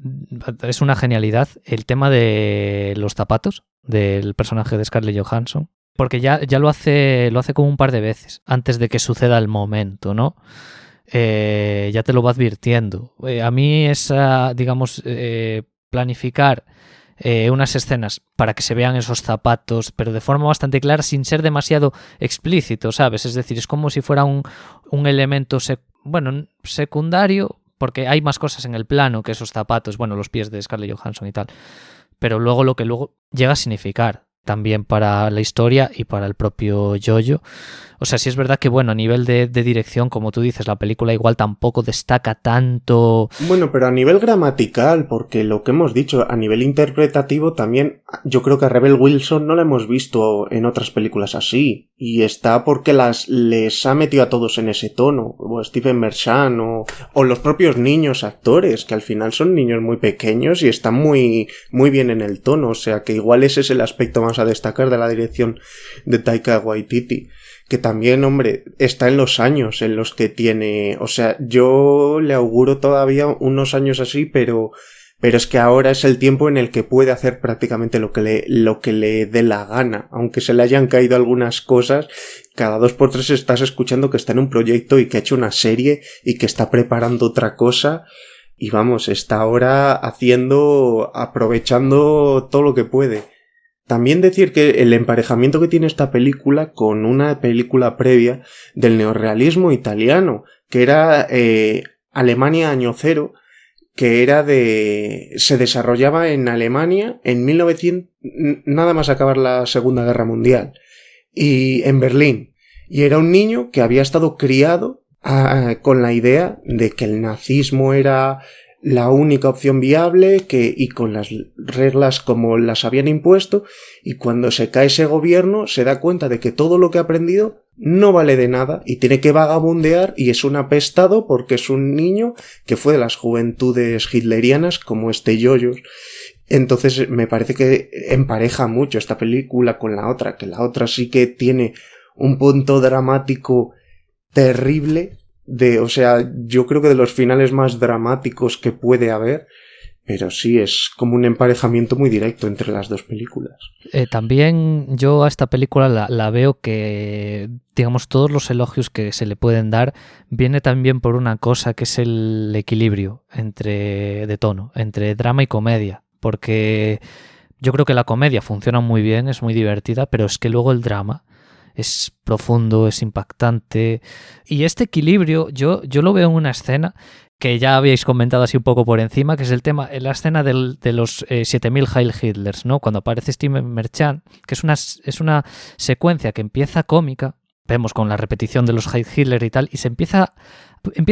Es una genialidad el tema de los zapatos del personaje de Scarlett Johansson, porque ya lo hace como un par de veces antes de que suceda el momento, ¿no? Ya te lo va advirtiendo. A mí esa, digamos, planificar unas escenas para que se vean esos zapatos, pero de forma bastante clara, sin ser demasiado explícito, ¿sabes? Es decir, es como si fuera un elemento secundario, porque hay más cosas en el plano que esos zapatos, bueno, los pies de Scarlett Johansson y tal, pero luego lo que luego llega a significar. también para la historia y para el propio Jojo. O sea, sí es verdad que, bueno, a nivel de dirección, como tú dices, la película igual tampoco destaca tanto. Bueno, pero a nivel gramatical, porque lo que hemos dicho, a nivel interpretativo también, yo creo que a Rebel Wilson no la hemos visto en otras películas así. Y está porque les ha metido a todos en ese tono. O Stephen Merchant, o los propios niños actores, que al final son niños muy pequeños y están muy, muy bien en el tono. O sea, que igual ese es el aspecto más a destacar de la dirección de Taika Waititi. Que también, hombre, está en los años en los que tiene... O sea, yo le auguro todavía unos años así, pero es que ahora es el tiempo en el que puede hacer prácticamente lo que le dé la gana. Aunque se le hayan caído algunas cosas, cada 2x3 estás escuchando que está en un proyecto y que ha hecho una serie y que está preparando otra cosa. Y vamos, está ahora aprovechando todo lo que puede. También decir que el emparejamiento que tiene esta película con una película previa del neorrealismo italiano, que era Alemania Año Cero, que se desarrollaba en Alemania en 1900, nada más acabar la Segunda Guerra Mundial, y en Berlín. Y era un niño que había estado criado con la idea de que el nazismo era la única opción viable, y con las reglas como las habían impuesto, y cuando se cae ese gobierno se da cuenta de que todo lo que ha aprendido no vale de nada y tiene que vagabundear y es un apestado porque es un niño que fue de las juventudes hitlerianas como este Yoyos. Entonces me parece que empareja mucho esta película con la otra, que la otra sí que tiene un punto dramático terrible. O sea, yo creo que de los finales más dramáticos que puede haber, pero sí, es como un emparejamiento muy directo entre las dos películas. También yo a esta película la veo que, digamos, todos los elogios que se le pueden dar viene también por una cosa que es el equilibrio de tono, entre drama y comedia, porque yo creo que la comedia funciona muy bien, es muy divertida, pero es que luego el drama es profundo, es impactante. Y este equilibrio yo lo veo en una escena que ya habíais comentado así un poco por encima, que es la escena de los 7000 Heil Hitlers, ¿no? Cuando aparece Stephen Merchant, que es una secuencia que empieza cómica, vemos con la repetición de los Heil Hitler y tal, y se empieza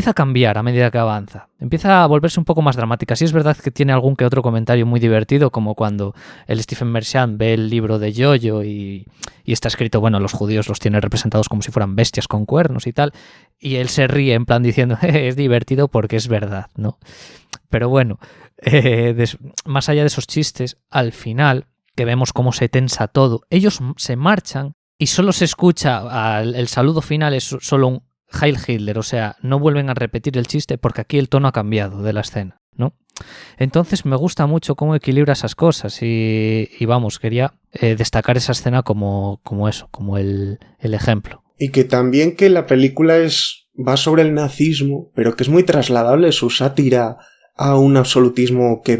a cambiar a medida que avanza. Empieza a volverse un poco más dramática. Sí es verdad que tiene algún que otro comentario muy divertido, como cuando el Stephen Merchant ve el libro de Jojo y está escrito, bueno, los judíos los tiene representados como si fueran bestias con cuernos y tal, y él se ríe en plan diciendo, es divertido porque es verdad, ¿no? Pero bueno, más allá de esos chistes, al final, que vemos cómo se tensa todo, ellos se marchan y solo se escucha, el saludo final es solo un Heil Hitler, o sea, no vuelven a repetir el chiste porque aquí el tono ha cambiado de la escena, ¿no? Entonces me gusta mucho cómo equilibra esas cosas y vamos, quería destacar esa escena como eso, como el ejemplo. Y que también que la película va sobre el nazismo, pero que es muy trasladable su sátira a un absolutismo que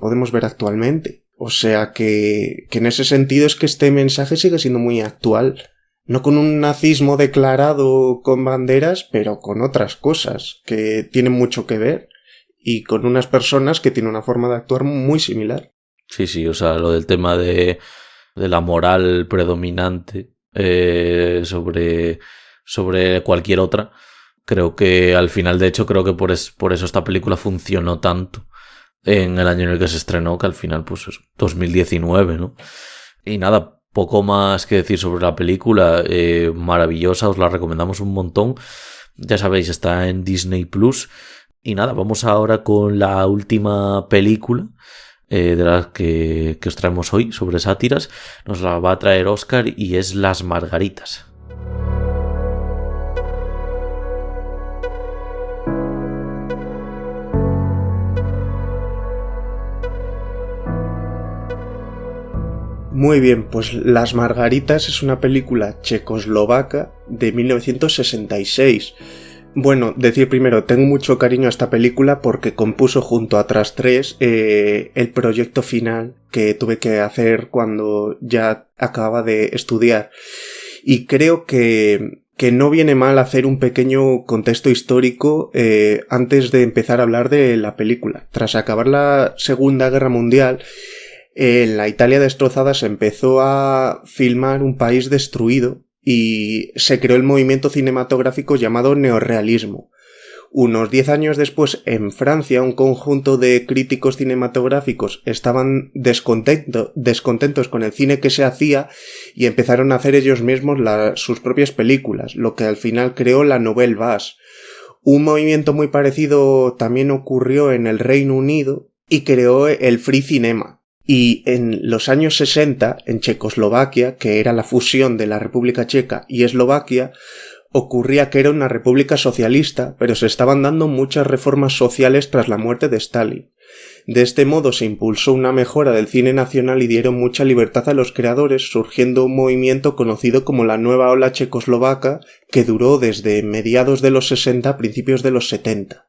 podemos ver actualmente. O sea que en ese sentido es que este mensaje sigue siendo muy actual. No con un nazismo declarado con banderas, pero con otras cosas que tienen mucho que ver y con unas personas que tienen una forma de actuar muy similar. Sí, o sea, lo del tema de la moral predominante sobre cualquier otra. Creo que al final, de hecho, creo que por eso esta película funcionó tanto en el año en el que se estrenó, que al final, pues es 2019, ¿no? Y nada, poco más que decir sobre la película, maravillosa, os la recomendamos un montón. Ya sabéis, está en Disney Plus. Y nada, vamos ahora con la última película de las que os traemos hoy sobre sátiras. Nos la va a traer Óscar y es Las Margaritas. Muy bien, pues Las Margaritas es una película checoslovaca de 1966. Bueno, decir primero, tengo mucho cariño a esta película porque compuso junto a Tras 3 el proyecto final que tuve que hacer cuando ya acababa de estudiar. Y creo que no viene mal hacer un pequeño contexto histórico antes de empezar a hablar de la película. Tras acabar la Segunda Guerra Mundial, En la Italia destrozada se empezó a filmar un país destruido y se creó el movimiento cinematográfico llamado neorrealismo. Unos 10 años después, en Francia, un conjunto de críticos cinematográficos estaban descontentos con el cine que se hacía y empezaron a hacer ellos mismos sus propias películas, lo que al final creó la Nouvelle Vague. Un movimiento muy parecido también ocurrió en el Reino Unido y creó el Free Cinema. Y en los años 60, en Checoslovaquia, que era la fusión de la República Checa y Eslovaquia, ocurría que era una república socialista, pero se estaban dando muchas reformas sociales tras la muerte de Stalin. De este modo se impulsó una mejora del cine nacional y dieron mucha libertad a los creadores, surgiendo un movimiento conocido como la Nueva Ola Checoslovaca, que duró desde mediados de los 60 a principios de los 70.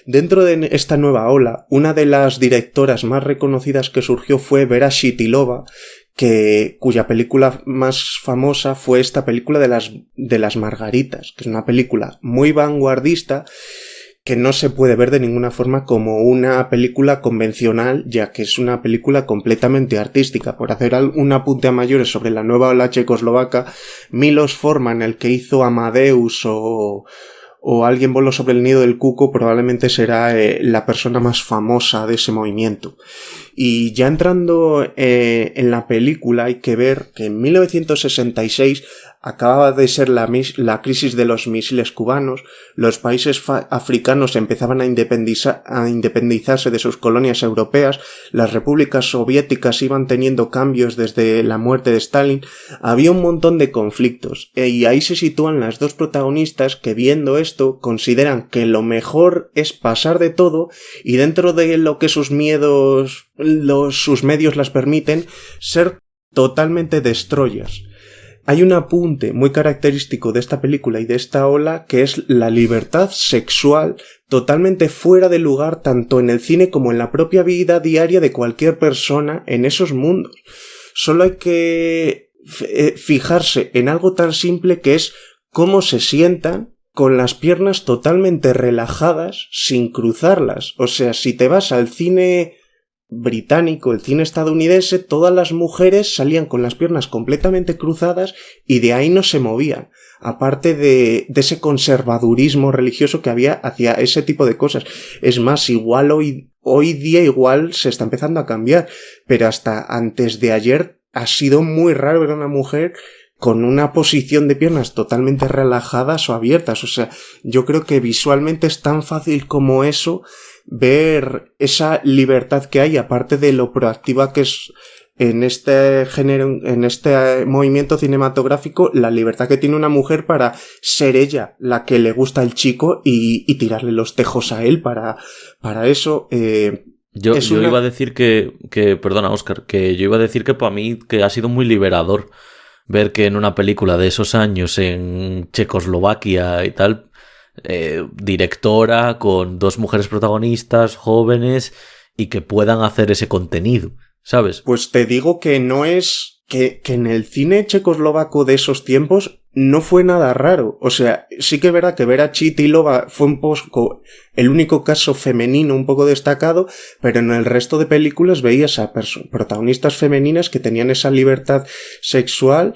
Dentro de esta nueva ola, una de las directoras más reconocidas que surgió fue Vera Chytilova, cuya película más famosa fue esta película de las Margaritas, que es una película muy vanguardista que no se puede ver de ninguna forma como una película convencional, ya que es una película completamente artística. Por hacer un apunte a mayores sobre la nueva ola checoslovaca, Milos Forman, el que hizo Amadeus o Alguien voló sobre el nido del cuco, probablemente será la persona más famosa de ese movimiento. Y ya entrando en la película, hay que ver que en 1966 acababa de ser la crisis de los misiles cubanos, los países africanos empezaban a independizarse de sus colonias europeas, las repúblicas soviéticas iban teniendo cambios desde la muerte de Stalin, había un montón de conflictos, y ahí se sitúan las dos protagonistas que, viendo esto, consideran que lo mejor es pasar de todo y, dentro de lo que sus miedos, sus medios las permiten, ser totalmente destroyers. Hay un apunte muy característico de esta película y de esta ola, que es la libertad sexual totalmente fuera de lugar tanto en el cine como en la propia vida diaria de cualquier persona en esos mundos. Solo hay que fijarse en algo tan simple que es cómo se sientan con las piernas totalmente relajadas sin cruzarlas. O sea, si te vas al cine británico, el cine estadounidense, todas las mujeres salían con las piernas completamente cruzadas y de ahí no se movían, aparte de ese conservadurismo religioso que había hacia ese tipo de cosas. Es más, igual hoy día igual se está empezando a cambiar, pero hasta antes de ayer ha sido muy raro ver a una mujer con una posición de piernas totalmente relajadas o abiertas. O sea, yo creo que visualmente es tan fácil como eso ver esa libertad que hay, aparte de lo proactiva que es en este género, en este movimiento cinematográfico, la libertad que tiene una mujer para ser ella la que le gusta al chico y tirarle los tejos a él para eso. Yo iba a decir perdona, Óscar, que yo iba a decir que para mí que ha sido muy liberador ver que en una película de esos años en Checoslovaquia y tal, directora con dos mujeres protagonistas jóvenes y que puedan hacer ese contenido, ¿sabes? Pues te digo que no es que en el cine checoslovaco de esos tiempos no fue nada raro. O sea, sí que es verdad que Vera Chytilova fue un poco el único caso femenino un poco destacado, pero en el resto de películas veías a protagonistas femeninas que tenían esa libertad sexual,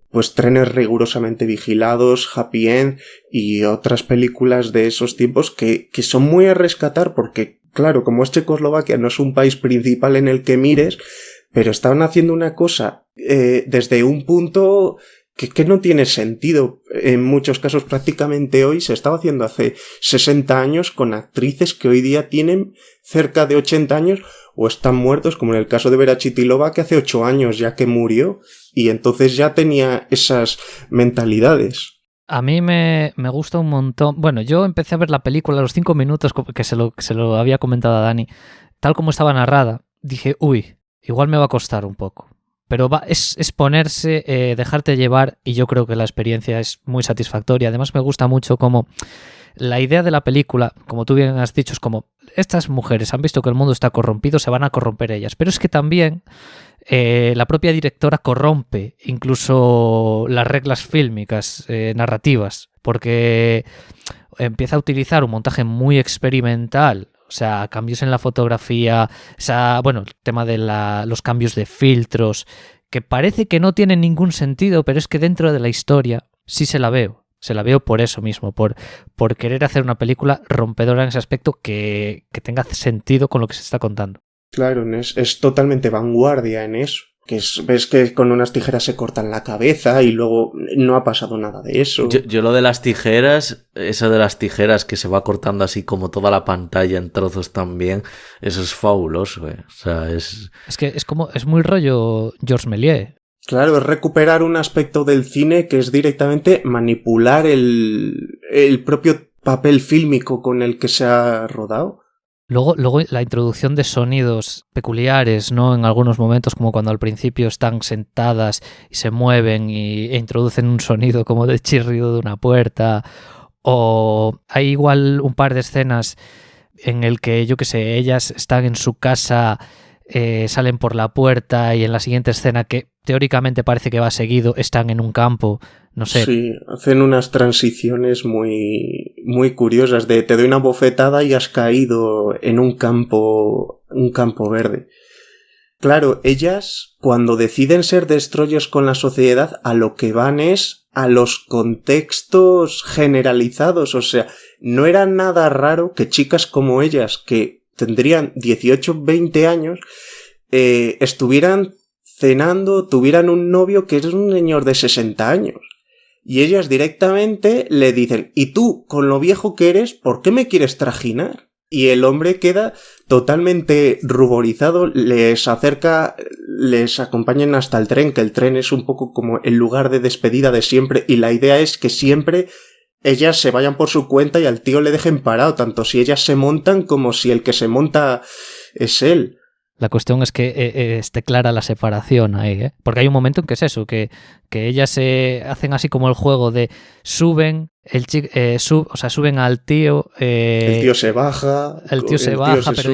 pues Trenes rigurosamente vigilados, Happy End y otras películas de esos tiempos que son muy a rescatar porque, claro, como es Checoslovaquia, no es un país principal en el que mires, pero estaban haciendo una cosa desde un punto que no tiene sentido. En muchos casos, prácticamente hoy, se estaba haciendo hace 60 años con actrices que hoy día tienen cerca de 80 años o están muertos, como en el caso de Vera Chytilova, que hace 8 años ya que murió, y entonces ya tenía esas mentalidades. A mí me gusta un montón. Bueno, yo empecé a ver la película a los 5 minutos que se lo había comentado a Dani. Tal como estaba narrada, dije, uy, igual me va a costar un poco. Pero es ponerse, dejarte llevar, y yo creo que la experiencia es muy satisfactoria. Además me gusta mucho como la idea de la película, como tú bien has dicho, es como estas mujeres han visto que el mundo está corrompido, se van a corromper ellas. Pero es que también la propia directora corrompe incluso las reglas fílmicas, narrativas, porque empieza a utilizar un montaje muy experimental, O sea, cambios en la fotografía, el tema de los cambios de filtros, que parece que no tienen ningún sentido, pero es que dentro de la historia sí se la veo. Se la veo por eso mismo, por querer hacer una película rompedora en ese aspecto que tenga sentido con lo que se está contando. Claro, es totalmente vanguardia en eso. Ves que con unas tijeras se cortan la cabeza y luego no ha pasado nada de eso. Yo lo de las tijeras, esa de las tijeras que se va cortando así como toda la pantalla en trozos también, eso es fabuloso, O sea, es que es muy rollo Georges Méliès. Claro, es recuperar un aspecto del cine que es directamente manipular el propio papel fílmico con el que se ha rodado. Luego la introducción de sonidos peculiares, ¿no? En algunos momentos, como cuando al principio están sentadas y se mueven e introducen un sonido como de chirrido de una puerta. O hay igual un par de escenas en el que, yo qué sé, ellas están en su casa, salen por la puerta y en la siguiente escena, que teóricamente parece que va seguido, están en un campo. No sé. Sí, hacen unas transiciones muy, muy curiosas de te doy una bofetada y has caído en un campo verde. Claro, ellas cuando deciden ser destroyers con la sociedad a lo que van es a los contextos generalizados, o sea, no era nada raro que chicas como ellas que tendrían 18, 20 años estuvieran cenando, tuvieran un novio que es un señor de 60 años. Y ellas directamente le dicen, ¿y tú, con lo viejo que eres, por qué me quieres trajinar? Y el hombre queda totalmente ruborizado, les acompañan hasta el tren, que el tren es un poco como el lugar de despedida de siempre, y la idea es que siempre ellas se vayan por su cuenta y al tío le dejen parado, tanto si ellas se montan como si el que se monta es él. La cuestión es que esté clara la separación ahí, ¿eh? Porque hay un momento en que es eso, que ellas se hacen así como el juego de suben, suben al tío. El tío se baja. El tío se baja, pero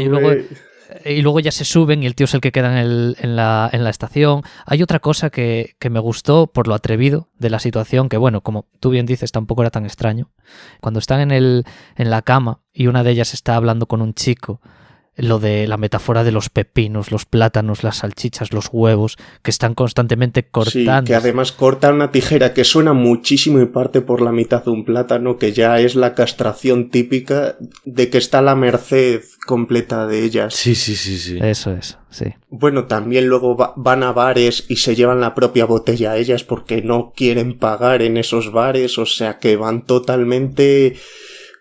y luego ya se suben y el tío es el que queda en la estación. Hay otra cosa que me gustó por lo atrevido de la situación, que bueno, como tú bien dices, tampoco era tan extraño. Cuando están en la cama y una de ellas está hablando con un chico, lo de la metáfora de los pepinos, los plátanos, las salchichas, los huevos, que están constantemente cortando. Sí, que además corta una tijera que suena muchísimo y parte por la mitad de un plátano, que ya es la castración típica de que está a la merced completa de ellas. Sí. Eso es, sí. Bueno, también luego van a bares y se llevan la propia botella a ellas porque no quieren pagar en esos bares, o sea que van totalmente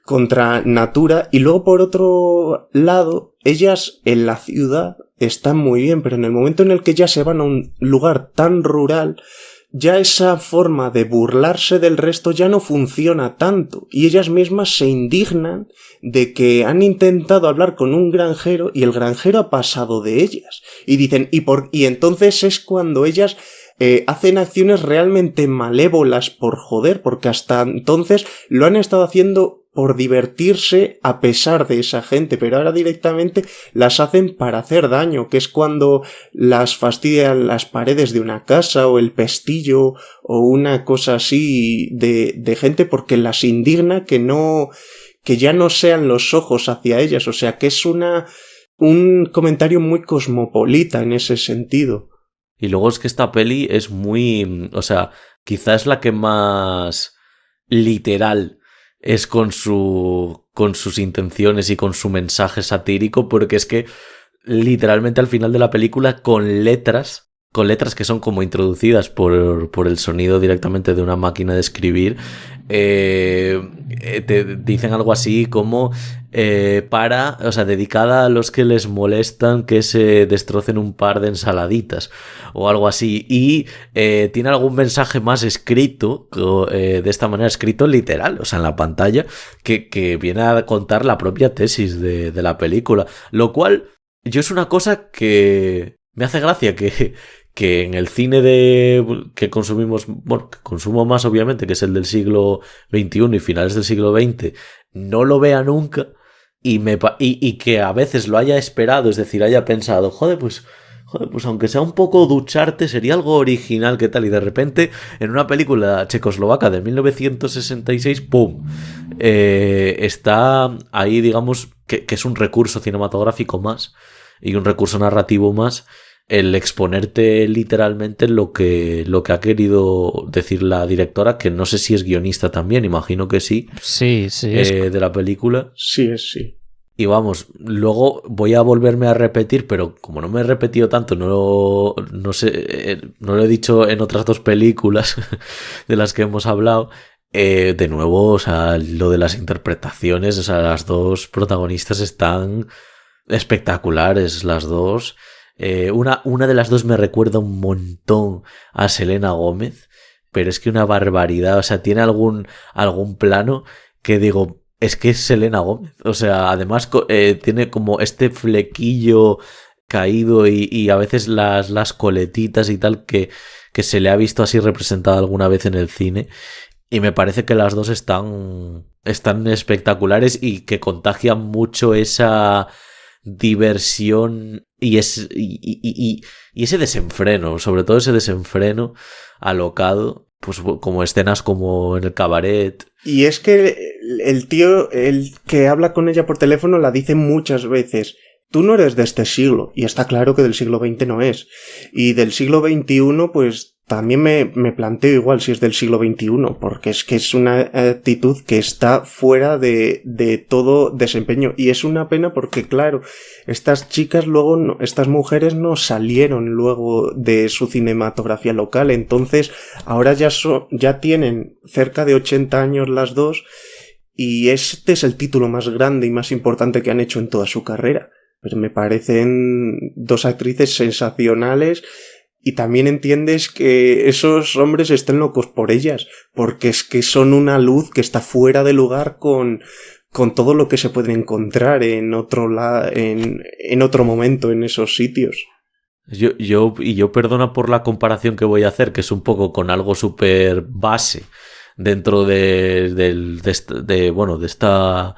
contra natura. Y luego por otro lado, ellas en la ciudad están muy bien, pero en el momento en el que ya se van a un lugar tan rural, ya esa forma de burlarse del resto ya no funciona tanto, y ellas mismas se indignan de que han intentado hablar con un granjero y el granjero ha pasado de ellas, y dicen, y entonces es cuando ellas hacen acciones realmente malévolas por joder, porque hasta entonces lo han estado haciendo por divertirse a pesar de esa gente, pero ahora directamente las hacen para hacer daño, que es cuando las fastidian las paredes de una casa o el pestillo o una cosa así de gente, porque las indigna que ya no sean los ojos hacia ellas, o sea que es un comentario muy cosmopolita en ese sentido. Y luego es que esta peli es muy, o sea, quizás la que más literal es con sus intenciones y con su mensaje satírico, porque es que literalmente al final de la película con letras que son como introducidas por el sonido directamente de una máquina de escribir, te dicen algo así como dedicada a los que les molestan que se destrocen un par de ensaladitas o algo así, y tiene algún mensaje más escrito de esta manera, escrito literal, o sea, en la pantalla, que viene a contar la propia tesis de la película, lo cual yo es una cosa que me hace gracia que en el cine que consumimos, bueno, que consumo más obviamente, que es el del siglo XXI y finales del siglo XX, no lo vea nunca y que a veces lo haya esperado, es decir, haya pensado, joder, pues aunque sea un poco ducharte, sería algo original, ¿qué tal? Y de repente, en una película checoslovaca de 1966, ¡pum! Está ahí, digamos, que es un recurso cinematográfico más y un recurso narrativo más el exponerte literalmente lo que ha querido decir la directora, que no sé si es guionista también, imagino que sí. Sí, de la película. Sí. Y vamos, luego voy a volverme a repetir, pero como no me he repetido tanto, no lo he dicho en otras 2 películas de las que hemos hablado. De nuevo, o sea, lo de las interpretaciones, o sea, las 2 protagonistas están espectaculares, las 2. Una de las 2 me recuerda un montón a Selena Gómez, pero es que una barbaridad, o sea, tiene algún plano que digo, es que es Selena Gómez, o sea, además tiene como este flequillo caído y a veces las coletitas y tal que se le ha visto así representada alguna vez en el cine, y me parece que las 2 están espectaculares y que contagian mucho esa diversión y ese desenfreno, sobre todo ese desenfreno alocado, pues como escenas como en el cabaret. Y es que el tío, el que habla con ella por teléfono, la dice muchas veces: tú no eres de este siglo, y está claro que del siglo XX no es, y del siglo XXI pues también me planteo igual si es del siglo XXI, porque es que es una actitud que está fuera de todo desempeño, y es una pena porque claro, estas chicas luego, estas mujeres no salieron luego de su cinematografía local, entonces ahora ya tienen cerca de 80 años las 2, y este es el título más grande y más importante que han hecho en toda su carrera. Pero me parecen 2 actrices sensacionales, y también entiendes que esos hombres estén locos por ellas, porque es que son una luz que está fuera de lugar con todo lo que se puede encontrar en otro momento en esos sitios. Yo perdona por la comparación que voy a hacer, que es un poco con algo súper base dentro de esta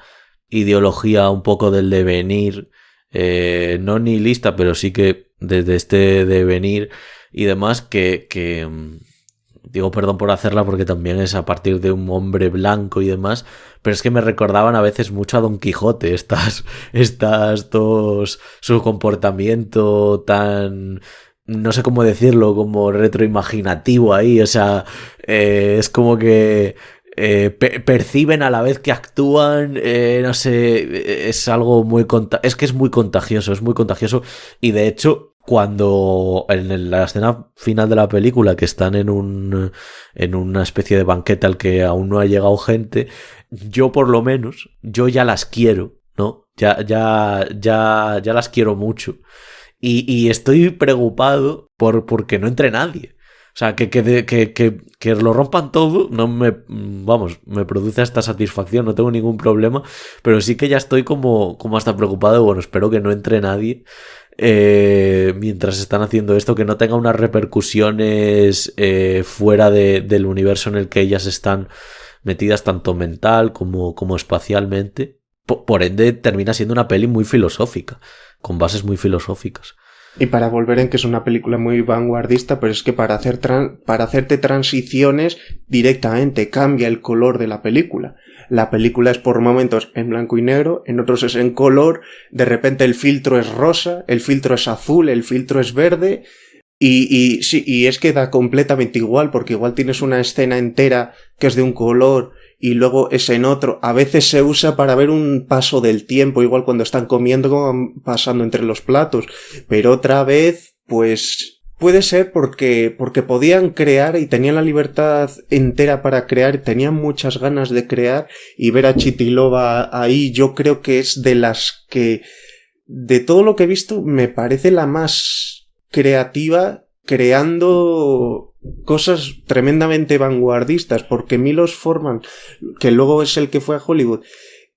ideología un poco del devenir, no nihilista, pero sí que desde este devenir y demás, que digo perdón por hacerla porque también es a partir de un hombre blanco y demás, pero es que me recordaban a veces mucho a Don Quijote, estas dos, su comportamiento tan, no sé cómo decirlo, como retroimaginativo ahí, o sea, es como que perciben a la vez que actúan, no sé, es algo es que es muy contagioso, y de hecho cuando en la escena final de la película, que están en una especie de banquete al que aún no ha llegado gente, yo por lo menos, yo ya las quiero, ¿no? Ya las quiero mucho, y estoy preocupado porque no entre nadie. O sea, que lo rompan todo, me produce esta satisfacción, no tengo ningún problema, pero sí que ya estoy como hasta preocupado, bueno, espero que no entre nadie mientras están haciendo esto, que no tenga unas repercusiones fuera del universo en el que ellas están metidas, tanto mental como espacialmente. Por ende, termina siendo una peli muy filosófica, con bases muy filosóficas. Y para volver en que es una película muy vanguardista, pero es que para hacerte transiciones directamente cambia el color de la película. La película es por momentos en blanco y negro, en otros es en color, de repente el filtro es rosa, el filtro es azul, el filtro es verde, y es que da completamente igual, porque igual tienes una escena entera que es de un color y luego es en otro. A veces se usa para ver un paso del tiempo, igual cuando están comiendo, como van pasando entre los platos, pero otra vez, pues puede ser porque podían crear y tenían la libertad entera para crear, tenían muchas ganas de crear, y ver a Chytilova ahí yo creo que es de las que, de todo lo que he visto, me parece la más creativa, creando cosas tremendamente vanguardistas, porque Milos Forman, que luego es el que fue a Hollywood,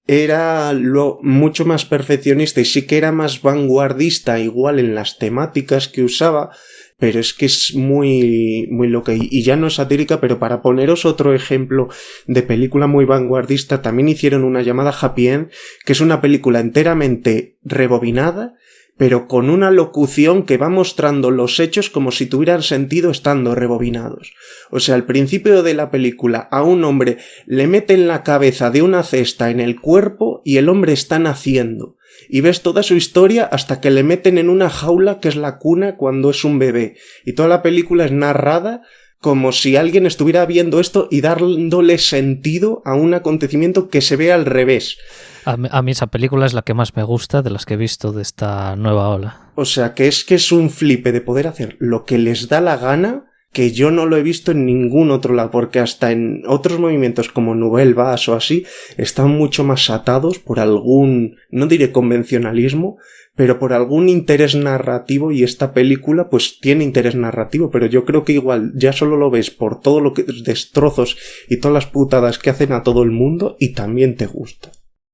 era mucho más perfeccionista y sí que era más vanguardista igual en las temáticas que usaba, pero es que es muy, muy loca y ya no es satírica. Pero para poneros otro ejemplo de película muy vanguardista, también hicieron una llamada Happy End, que es una película enteramente rebobinada, pero con una locución que va mostrando los hechos como si tuvieran sentido estando rebobinados. O sea, al principio de la película a un hombre le meten la cabeza de una cesta en el cuerpo y el hombre está naciendo. Y ves toda su historia hasta que le meten en una jaula que es la cuna cuando es un bebé. Y toda la película es narrada como si alguien estuviera viendo esto y dándole sentido a un acontecimiento que se ve al revés. A mí esa película es la que más me gusta de las que he visto de esta nueva ola. O sea, que es un flipe de poder hacer lo que les da la gana, que yo no lo he visto en ningún otro lado, porque hasta en otros movimientos como Nouvelle Vague o así, están mucho más atados por algún, no diré convencionalismo, pero por algún interés narrativo, y esta película pues tiene interés narrativo, pero yo creo que igual ya solo lo ves por todo lo que destrozos y todas las putadas que hacen a todo el mundo y también te gusta.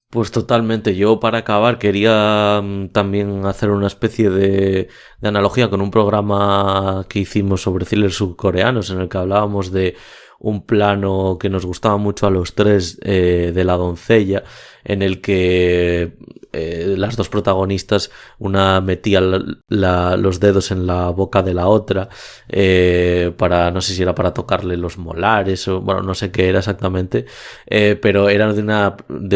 Pues totalmente. Yo para acabar quería también hacer una especie de analogía con un programa que hicimos sobre thrillers subcoreanos en el que hablábamos de un plano que nos gustaba mucho a los tres, de la doncella, en el que las dos protagonistas, una metía los dedos en la boca de la otra para, no sé si era para tocarle los molares o bueno, no sé qué era exactamente, pero era de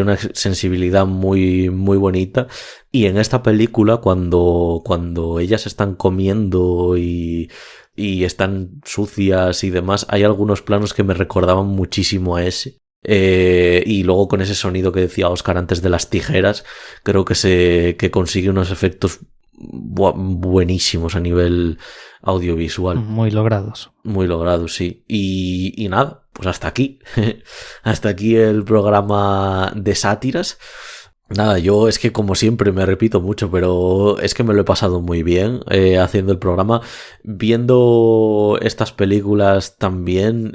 una sensibilidad muy, muy bonita. Y en esta película, cuando ellas están comiendo y están sucias y demás, hay algunos planos que me recordaban muchísimo a ese. Y luego con ese sonido que decía Óscar antes de las tijeras, creo que consigue unos efectos buenísimos a nivel audiovisual. Muy logrados. Muy logrados, sí. Y nada, pues hasta aquí. Hasta aquí el programa de sátiras. Nada, yo es que como siempre me repito mucho, pero es que me lo he pasado muy bien haciendo el programa, viendo estas películas también,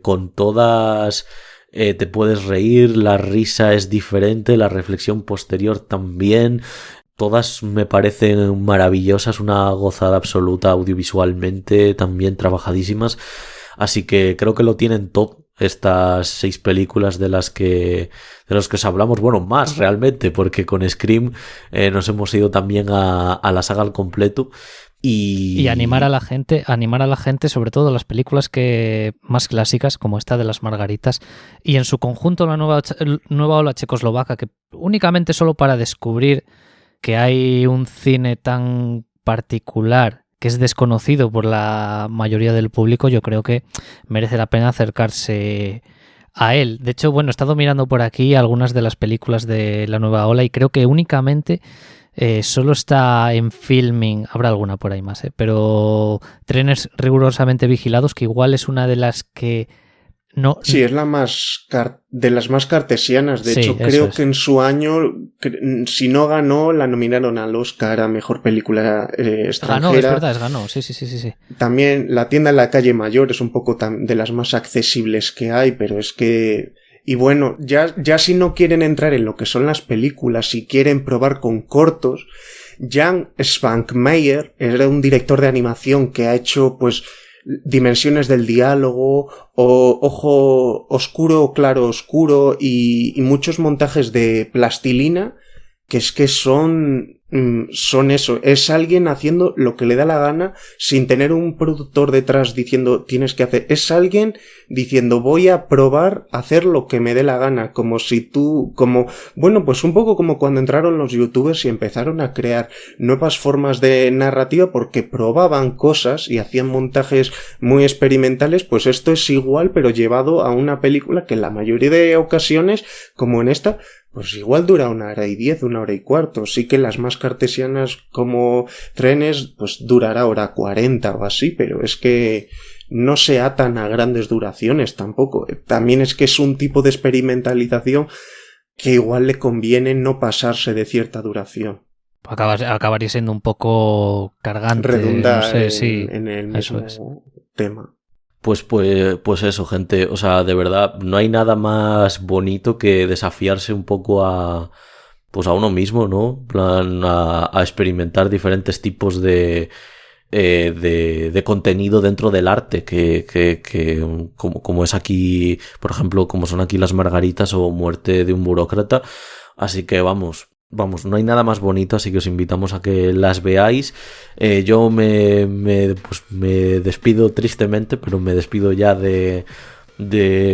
con todas te puedes reír, la risa es diferente, la reflexión posterior también, todas me parecen maravillosas, una gozada absoluta audiovisualmente, también trabajadísimas, así que creo que lo tienen todo. Estas 6 películas de los que os hablamos, bueno, más realmente, porque con Scream nos hemos ido también a la saga al completo y animar a la gente, sobre todo las películas que más clásicas, como esta de las Margaritas, y en su conjunto la nueva ola checoslovaca, que únicamente solo para descubrir que hay un cine tan particular que es desconocido por la mayoría del público, yo creo que merece la pena acercarse a él. De hecho, bueno, he estado mirando por aquí algunas de las películas de la nueva ola y creo que únicamente solo está en Filming, habrá alguna por ahí más, pero Trenes rigurosamente vigilados, que igual es una de las que no... Sí, es la más de las más cartesianas. De hecho, creo que en su año, si no ganó, la nominaron al Oscar a Mejor Película Extranjera. Ganó, es verdad, ganó, sí. También La tienda en la calle Mayor es un poco de las más accesibles que hay, pero es que... Y bueno, ya si no quieren entrar en lo que son las películas, si quieren probar con cortos, Jan Svankmajer era un director de animación que ha hecho, pues... Dimensiones del diálogo o Ojo oscuro, claro oscuro y muchos montajes de plastilina que son eso, es alguien haciendo lo que le da la gana sin tener un productor detrás diciendo tienes que hacer, es alguien diciendo voy a probar a hacer lo que me dé la gana, como si bueno, pues un poco como cuando entraron los youtubers y empezaron a crear nuevas formas de narrativa porque probaban cosas y hacían montajes muy experimentales, pues esto es igual pero llevado a una película que en la mayoría de ocasiones, como en esta, pues igual dura 1:10, 1:15. Sí que las más cartesianas como Trenes, pues durará 1:40 o así, pero es que no se atan a grandes duraciones tampoco. También es que es un tipo de experimentalización que igual le conviene no pasarse de cierta duración. Acabaría siendo un poco cargante. Redundar no sé, sí, en el mismo tema. Pues eso, gente, o sea, de verdad, no hay nada más bonito que desafiarse un poco a uno mismo, ¿no? En plan, a experimentar diferentes tipos de contenido dentro del arte, que como es aquí, por ejemplo, como son aquí Las Margaritas o Muerte de un burócrata. Así que vamos, vamos, no hay nada más bonito, así que os invitamos a que las veáis. Yo me despido tristemente, pero me despido ya de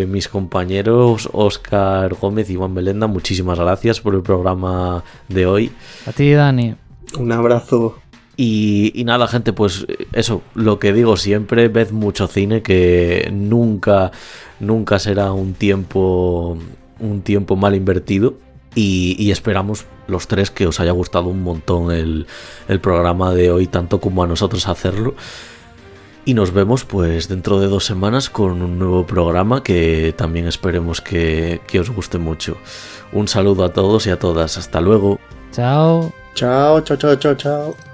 mis compañeros Óscar Gómez y Iván Belenda. Muchísimas gracias por el programa de hoy. A ti, Dani. Un abrazo. Y nada, gente, pues eso, lo que digo siempre, ved mucho cine, que nunca será un tiempo mal invertido. Y esperamos los tres que os haya gustado un montón el programa de hoy, tanto como a nosotros hacerlo. Y nos vemos pues dentro de 2 semanas con un nuevo programa que también esperemos que os guste mucho. Un saludo a todos y a todas. Hasta luego. Chao. Chao, chao, chao, chao, chao.